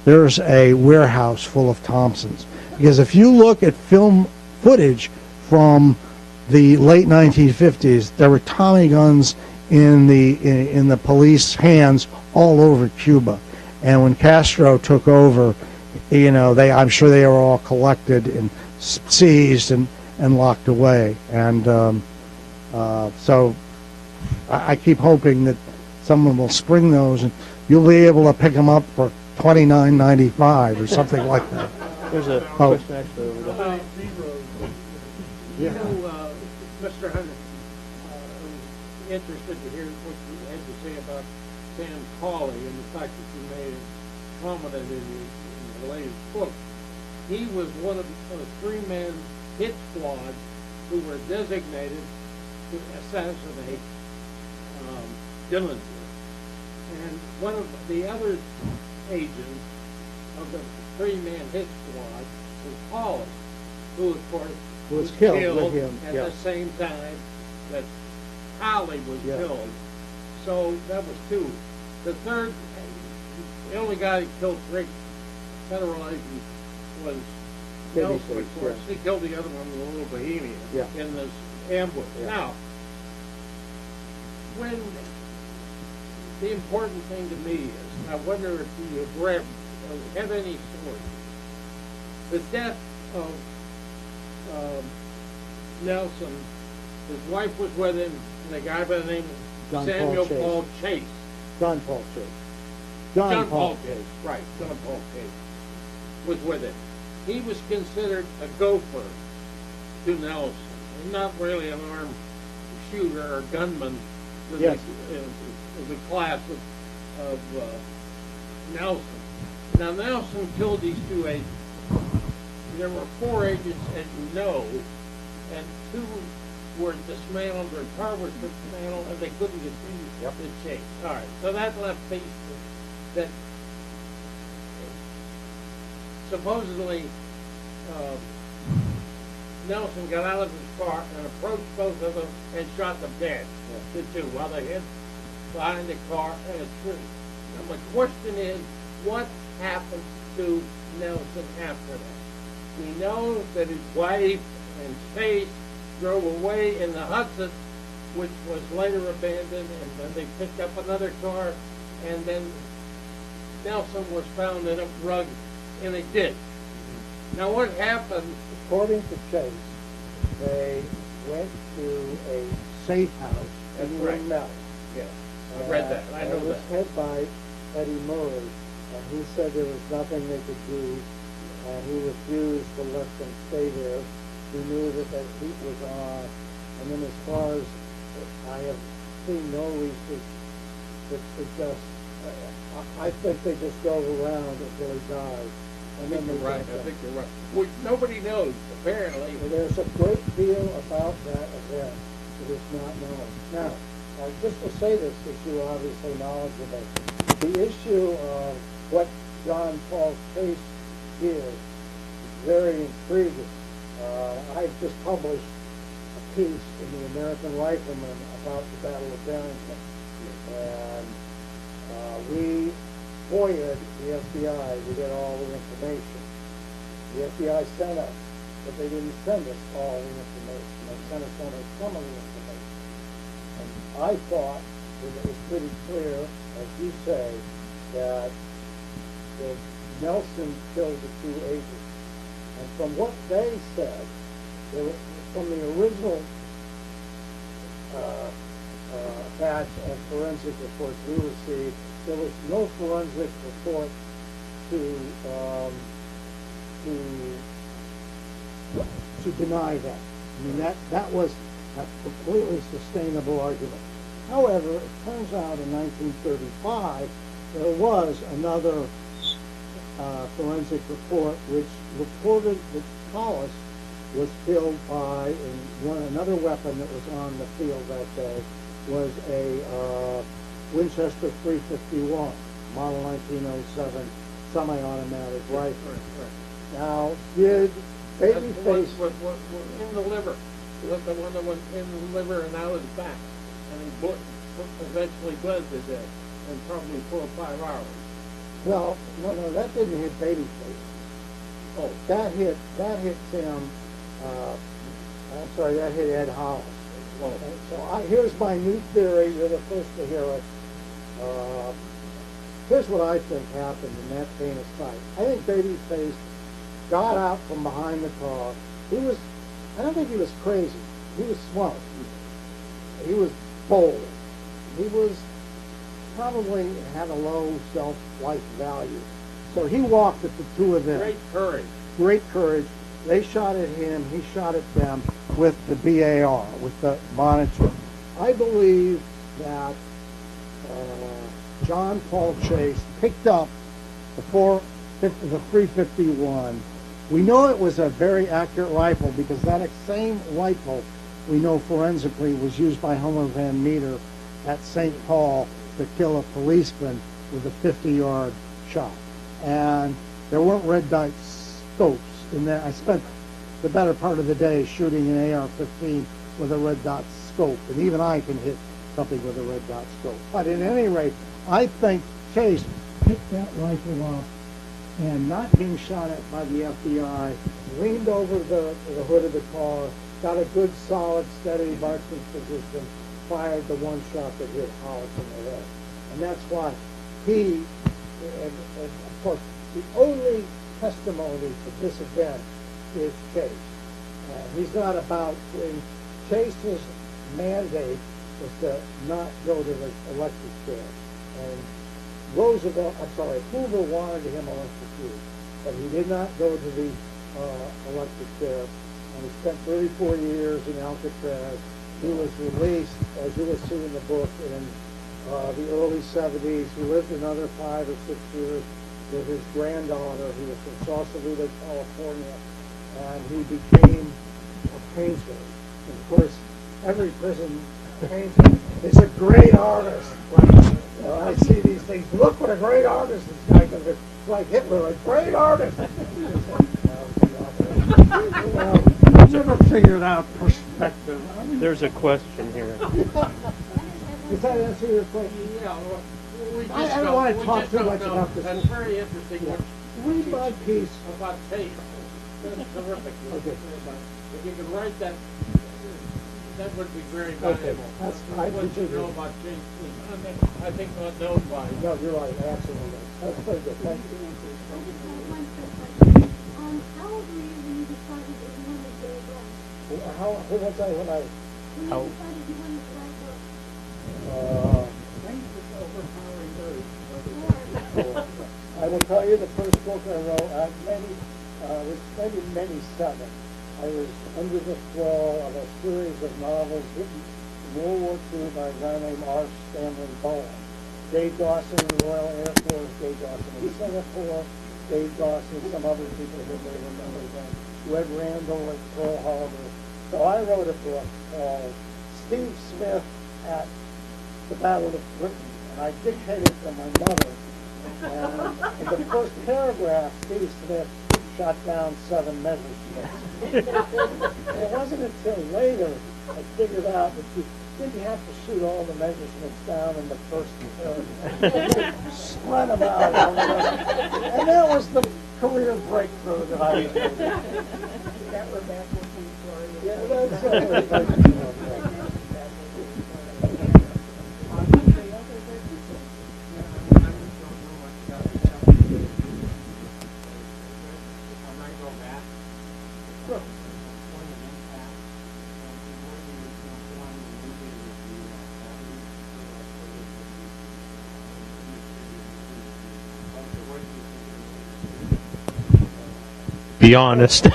[SPEAKER 2] there's a warehouse full of Thompsons. Because if you look at film footage from the late 1950s, there were Tommy guns in the police hands all over Cuba. And when Castro took over, I'm sure they were all collected and seized and locked away. And so I keep hoping that someone will spring those, and you'll be able to pick them up for $29.95 or something like that.
[SPEAKER 1] There's a question actually over there.
[SPEAKER 3] Yeah. Mr. Hunter, I'm interested to hear what you had to say about Sam Cawley and the fact that you made it prominent in the latest book. He was one of the three-man hit squad who were designated to assassinate Dillinger. And one of the other agents of the three-man hit squad was Paulus, who, of course,
[SPEAKER 2] was killed with him
[SPEAKER 3] at the same time that Holly was killed. So that was two. The third, the only guy that killed three federal agents was Nelson, of course. He killed the other one, the little Bohemian, in this ambush. Now, when the important thing to me is, I wonder if you have read or have any stories. The death of Nelson, his wife was with him, and a guy by the name of Samuel Paul Chase.
[SPEAKER 2] John Paul Chase.
[SPEAKER 3] John Paul Chase, right, John Paul Chase was with him. He was considered a gopher to Nelson, and not really an armed shooter or gunman in the class of Nelson. Now, Nelson killed these two agents. There were four agents, as you know, and two were dismantled, their car was dismantled, and they couldn't get through the chase. All right, so that left pieces that supposedly Nelson got out of his car and approached both of them and shot them dead, the two, while they hid behind the car and a tree. Now, my question is, what happened to Nelson after that? We know that his wife and Chase drove away in the Hudson, which was later abandoned, and then they picked up another car, and then Nelson was found in a rug in a ditch. Now, what happened?
[SPEAKER 2] According to Chase, they went to a safe house in Mel.
[SPEAKER 3] Yeah, I read that. I know
[SPEAKER 2] it was
[SPEAKER 3] that.
[SPEAKER 2] head by Eddie Murray, and he said there was nothing they could do, and he refused to let them stay there. He knew that that heat was on, and then as far as I have seen no research that suggests, I think they just drove around until he died.
[SPEAKER 3] I think you're right. I think you're right. Which nobody knows, apparently.
[SPEAKER 2] There's a great deal about that event that is not known. Now, just to say this, because you're obviously knowledgeable, the issue of what John Paul's case is very intriguing. I've just published a piece in the American Rifleman about the Battle of Barrington, and we FOIA'd the FBI to get all the information. The FBI sent us, but they didn't send us all the information. They sent us only some of the information. And I thought that it was pretty clear, as you say, that Nelson killed the two agents. And from what they said, from the original batch of forensic reports we received, there was no forensic report to deny that. I mean, that was a completely sustainable argument. However, it turns out in 1935 there was another forensic report which reported that Collis was killed by another weapon that was on the field that day was a Winchester 351, model 1907 semi-automatic rifle. Now, did Babyface...
[SPEAKER 3] in the liver. The one that went in the liver and out of the back. And he eventually bled to death in probably 4 or 5 hours.
[SPEAKER 2] Well, no, that didn't hit Babyface.
[SPEAKER 3] Oh.
[SPEAKER 2] That hit Tim, that hit Ed Hollis.
[SPEAKER 3] Oh.
[SPEAKER 2] So here's my new theory. You're the first to hear it. Here's what I think happened in that famous fight. I think Babyface got out from behind the car. I don't think he was crazy. He was smart. He was bold. He was probably had a low self-life value. So he walked at the two of them. Great courage. They shot at him. He shot at them with the BAR, with the monitor. I believe that John Paul Chase picked up the 351. We know it was a very accurate rifle because that same rifle we know forensically was used by Homer Van Meter at St. Paul to kill a policeman with a 50-yard shot. And there weren't red dot scopes in there. I spent the better part of the day shooting an AR-15 with a red dot scope, and even I can hit something with a red dot scope. But at any rate, I think Chase picked that rifle up and, not being shot at by the FBI, leaned over the hood of the car, got a good, solid, steady marksman position, fired the one shot that hit Hollis in the head. And that's why he, and of course, the only testimony to this event is Chase. He's not about, Chase's mandate was to not go to the electric chair. And Hoover wanted him electrocuted, but he did not go to the electric chair. And he spent 34 years in Alcatraz. He was released, as you will see in the book, in the early 70s. He lived another 5 or 6 years with his granddaughter. He was from Sausalito, California, and he became a painter. And of course, every prison painter is a great artist. I see these things. Look what a great artist this guy can be. It's like Hitler, a great artist. I've never figured out perspective.
[SPEAKER 1] There's a question here.
[SPEAKER 2] Does that answer your question?
[SPEAKER 3] Yeah,
[SPEAKER 2] I don't want to talk too much about this.
[SPEAKER 3] That's very interesting.
[SPEAKER 2] Yeah. Read my piece.
[SPEAKER 3] About Chase. That's terrific.
[SPEAKER 2] Okay.
[SPEAKER 3] If you can write that, that would be very valuable.
[SPEAKER 2] That's,
[SPEAKER 3] what you know about Chase, I think not known by.
[SPEAKER 2] No, you're right. Absolutely. That's very good. Thank you.
[SPEAKER 4] How old were you when you decided that you wanted to write?
[SPEAKER 2] Who was I when I?
[SPEAKER 4] When you decided you wanted to write books?
[SPEAKER 3] Thanks for overpowering those.
[SPEAKER 5] I will tell you the first book I wrote, was maybe seven. I was under the thrall of a series of novels written in World War II by a guy named R. Stanley Bowen. Dave Dawson in the Royal Air Force, Dave Dawson in Singapore, Dave Dawson, some other people who may remember them, Red Randall at Pearl Harbor. So I wrote a book called Steve Smith at the Battle of Britain, and I dictated to my mother. And in the first paragraph, Steve Smith shot down 7 Messerschmitts. And it wasn't until later I figured out that you didn't have to shoot all the Messerschmitts down in the first paragraph. Spread them out. And that was the career breakthrough that I was doing.
[SPEAKER 4] That were back when we
[SPEAKER 5] Yeah, that's it.
[SPEAKER 1] Be honest.
[SPEAKER 5] I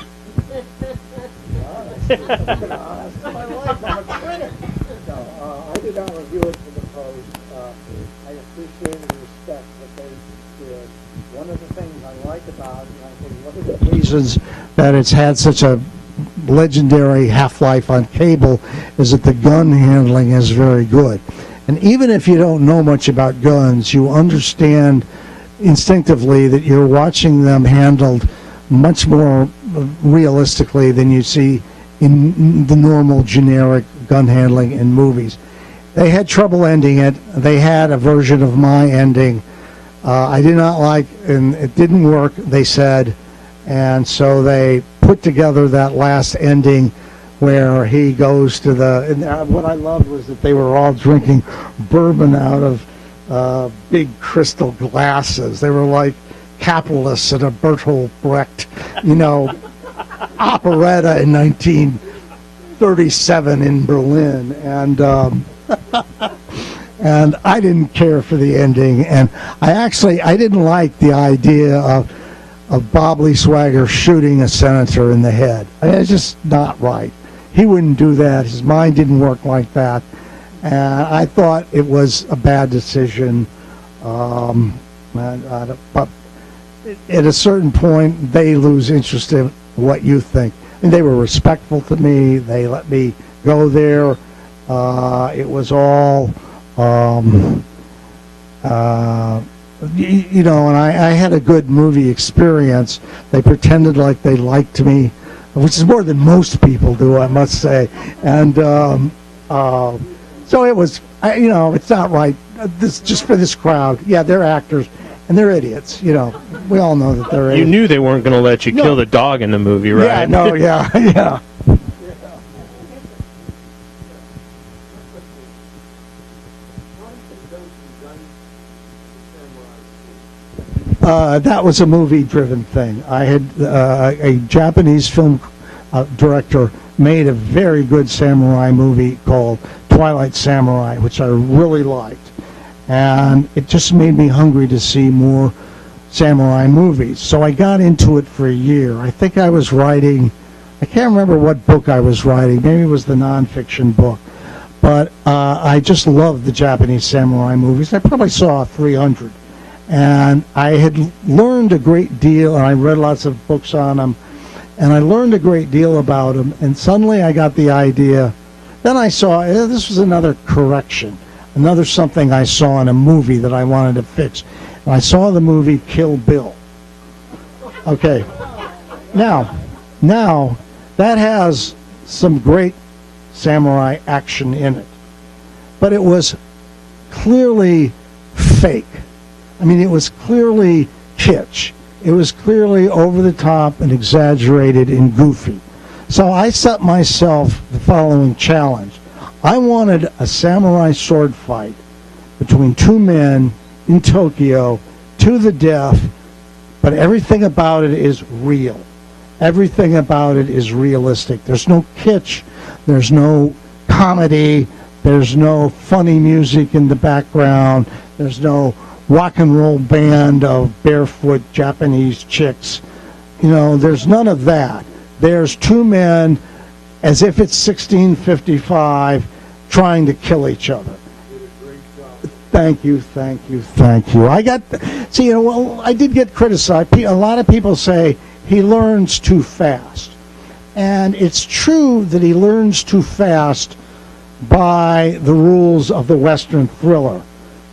[SPEAKER 5] did not review it for the Post. I appreciate and respect what they did. One of the things I like about it, and I think one of the
[SPEAKER 2] reasons that it's had such a legendary half-life on cable is that the gun handling is very good. And even if you don't know much about guns, you understand instinctively that you're watching them handled much more realistically than you see in the normal generic gun handling in movies. They had trouble ending it. They had a version of my ending I did not like, and it didn't work, they said, and so they put together that last ending where he goes to the, and what I loved was that they were all drinking bourbon out of big crystal glasses. They were like capitalists at a Bertolt Brecht, operetta in 1937 in Berlin, and and I didn't care for the ending, and I didn't like the idea of Bob Lee Swagger shooting a senator in the head. It's just not right. He wouldn't do that. His mind didn't work like that, and I thought it was a bad decision. But at a certain point, they lose interest in what you think. And they were respectful to me. They let me go there. It was all, and I had a good movie experience. They pretended like they liked me, which is more than most people do, I must say. And so it was, it's not right. Just for this crowd. Yeah, they're actors. And they're idiots, we all know that they're idiots.
[SPEAKER 1] You knew they weren't going to let you kill the dog in the movie, right?
[SPEAKER 2] Yeah, no, yeah. That was a movie-driven thing. I had a Japanese film director made a very good samurai movie called Twilight Samurai, which I really liked. And it just made me hungry to see more samurai movies. So I got into it for a year. I think I was writing, I can't remember what book I was writing. Maybe it was the nonfiction book. But I just loved the Japanese samurai movies. I probably saw 300. And I had learned a great deal, and I read lots of books on them. And I learned a great deal about them. And suddenly I got the idea. Then I saw, this was another correction. Another something I saw in a movie that I wanted to fix. And I saw the movie Kill Bill. Okay. Now, that has some great samurai action in it. But it was clearly fake. I mean, it was clearly kitsch. It was clearly over the top and exaggerated and goofy. So I set myself the following challenge. I wanted a samurai sword fight between two men in Tokyo to the death, but everything about it is real. Everything about it is realistic. There's no kitsch. There's no comedy. There's no funny music in the background. There's no rock and roll band of barefoot Japanese chicks. There's none of that. There's two men, as if it's 1655, trying to kill each other. Thank you. I did get criticized. A lot of people say he learns too fast. And it's true that he learns too fast by the rules of the Western thriller.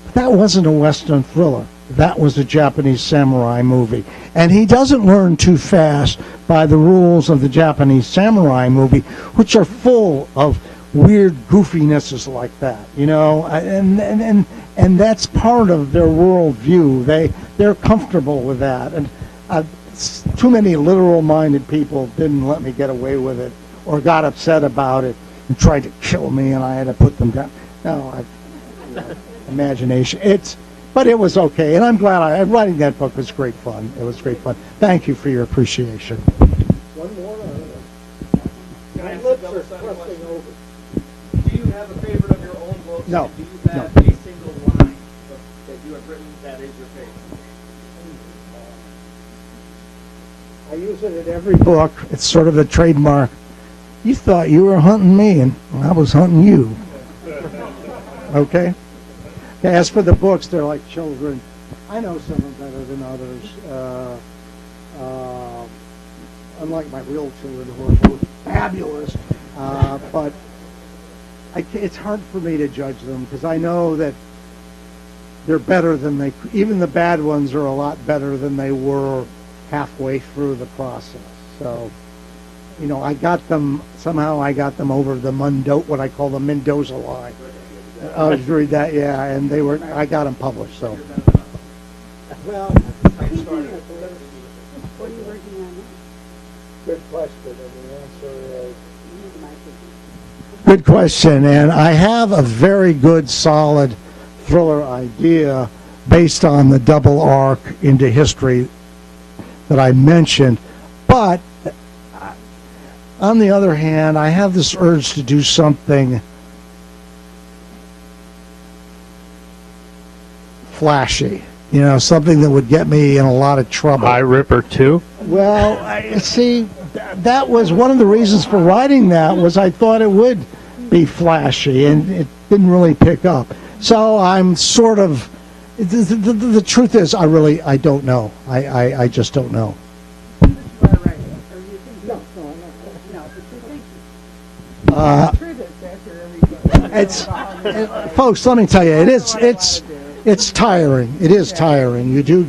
[SPEAKER 2] But that wasn't a Western thriller. That was a Japanese samurai movie. And he doesn't learn too fast by the rules of the Japanese samurai movie, which are full of weird goofinesses like that, and that's part of their worldview. They're comfortable with that, and too many literal-minded people didn't let me get away with it, or got upset about it and tried to kill me, and I had to put them down. No, imagination. But it was okay, and I'm glad writing that book was great fun. It was great fun. Thank you for your appreciation.
[SPEAKER 5] One more. My lips are twisting over.
[SPEAKER 6] Do you have a favorite of your own books?
[SPEAKER 2] No.
[SPEAKER 6] Do you have a single line that you have written that is your favorite?
[SPEAKER 2] I use it in every book. It's sort of a trademark. You thought you were hunting me, and I was hunting you. Okay? As for the books, they're like children. I know some are better than others. Unlike my real children, who are both fabulous. But it's hard for me to judge them, because I know that they're better than even the bad ones are a lot better than they were halfway through the process. So, I got them over the what I call the Mendoza line. I was read that, yeah, and I got them published, so.
[SPEAKER 5] Well,
[SPEAKER 4] What are you working on now?
[SPEAKER 5] good question, and the answer is
[SPEAKER 2] Good question, and I have a very good, solid thriller idea based on the double arc into history that I mentioned. But on the other hand, I have this urge to do something flashy, something that would get me in a lot of trouble.
[SPEAKER 1] High Ripper 2?
[SPEAKER 2] Well, that was one of the reasons for writing that, was I thought it would be flashy, and it didn't really pick up. So I'm sort of, the truth is, I don't know. I just don't know. Folks, let me tell you, it's tiring. It is tiring. You do,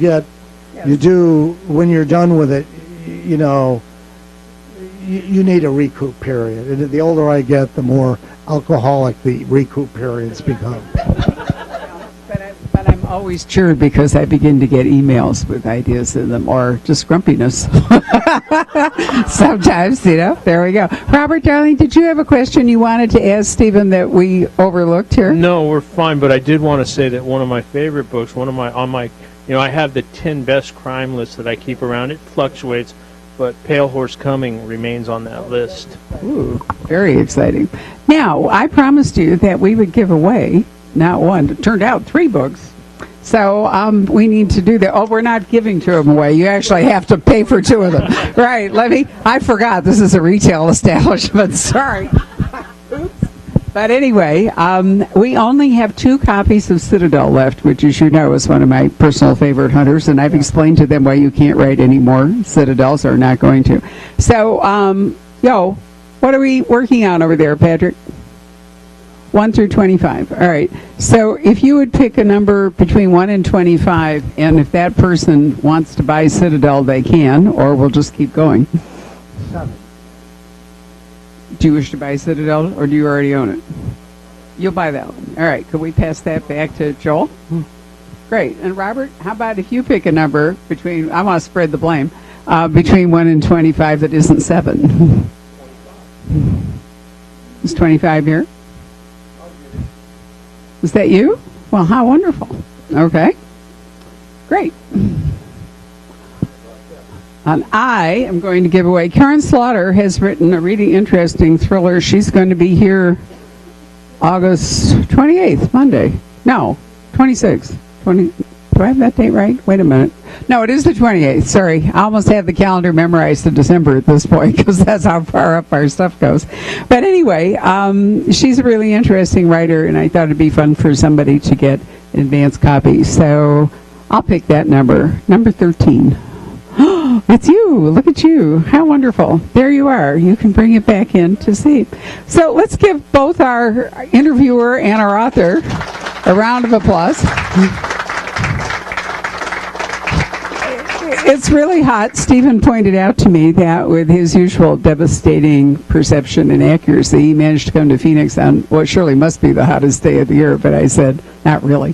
[SPEAKER 2] when you're done with it, you need a recoup period. And the older I get, the more alcoholic the recoup periods become.
[SPEAKER 7] But I'm always cheered because I begin to get emails with ideas in them, or just grumpiness. Sometimes, there we go. Robert, darling, did you have a question you wanted to ask Stephen that we overlooked here?
[SPEAKER 1] No, we're fine, but I did want to say that one of my favorite books, I have the 10 best crime list that I keep around. It fluctuates, but Pale Horse Coming remains on that list.
[SPEAKER 7] Ooh, very exciting. Now, I promised you that we would give away not one, it turned out 3 books. So we need to do that. Oh, we're not giving 2 of them away. You actually have to pay for 2 of them. Right, I forgot this is a retail establishment. Sorry. Oops. But anyway, we only have 2 copies of Citadel left, which, as you know, is one of my personal favorite hunters, and I've explained to them why you can't write any more Citadels, or not going to. So, what are we working on over there, Patrick? 1 through 25. All right. So if you would pick a number between 1 and 25, and if that person wants to buy Citadel, they can, or we'll just keep going.
[SPEAKER 2] 7.
[SPEAKER 7] Do you wish to buy Citadel, or do you already own it? You'll buy that one. All right. Could we pass that back to Joel? Great. And Robert, how about if you pick a number between, I want to spread the blame, between 1 and 25 that isn't 7? Is 25 here? Is that you? Well, how wonderful. Okay. Great. And I am going to give away, Karen Slaughter has written a really interesting thriller. She's going to be here August 28th, Monday. No, 26th. Do I have that date right? Wait a minute. No, it is the 28th. Sorry. I almost have the calendar memorized to December at this point because that's how far up our stuff goes. But anyway, she's a really interesting writer, and I thought it'd be fun for somebody to get an advance copy. So I'll pick that number 13. It's you. Look at you. How wonderful. There you are. You can bring it back in to see. So let's give both our interviewer and our author a round of applause. It's really hot. Stephen pointed out to me that with his usual devastating perception and accuracy, he managed to come to Phoenix on what surely must be the hottest day of the year, but I said, not really.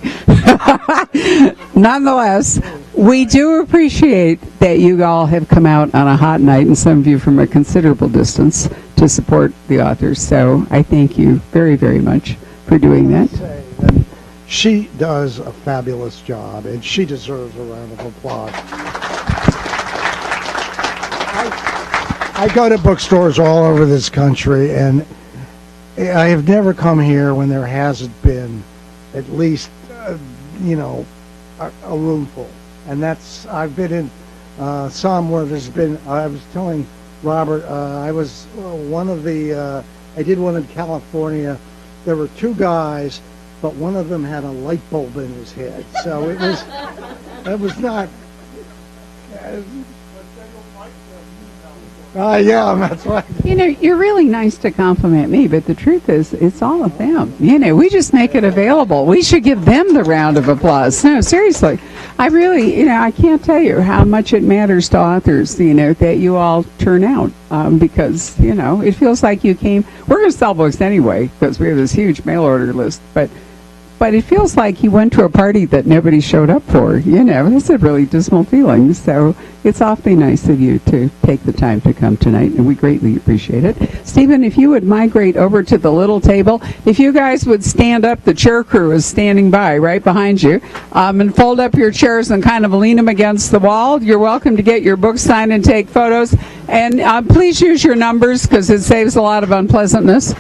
[SPEAKER 7] Nonetheless, we do appreciate that you all have come out on a hot night, and some of you from a considerable distance, to support the authors. So I thank you very, very much for doing that.
[SPEAKER 2] She does a fabulous job, and she deserves a round of applause. I go to bookstores all over this country, and I have never come here when there hasn't been at least, a room full. And I've been in some where there's been, I was telling Robert, I was one of the, I did one in California. There were two guys, but one of them had a light bulb in his head. So it was not. Yeah, that's right.
[SPEAKER 7] You're really nice to compliment me, but the truth is, it's all of them. We just make it available. We should give them the round of applause. No, seriously. I really, I can't tell you how much it matters to authors, that you all turn out, because, it feels like you came. We're going to sell books anyway, because we have this huge mail order list, but it feels like you went to a party that nobody showed up for. It's a really dismal feeling. So it's awfully nice of you to take the time to come tonight, and we greatly appreciate it. Stephen, if you would migrate over to the little table, if you guys would stand up, the chair crew is standing by right behind you, and fold up your chairs and kind of lean them against the wall. You're welcome to get your book signed and take photos. And please use your numbers because it saves a lot of unpleasantness.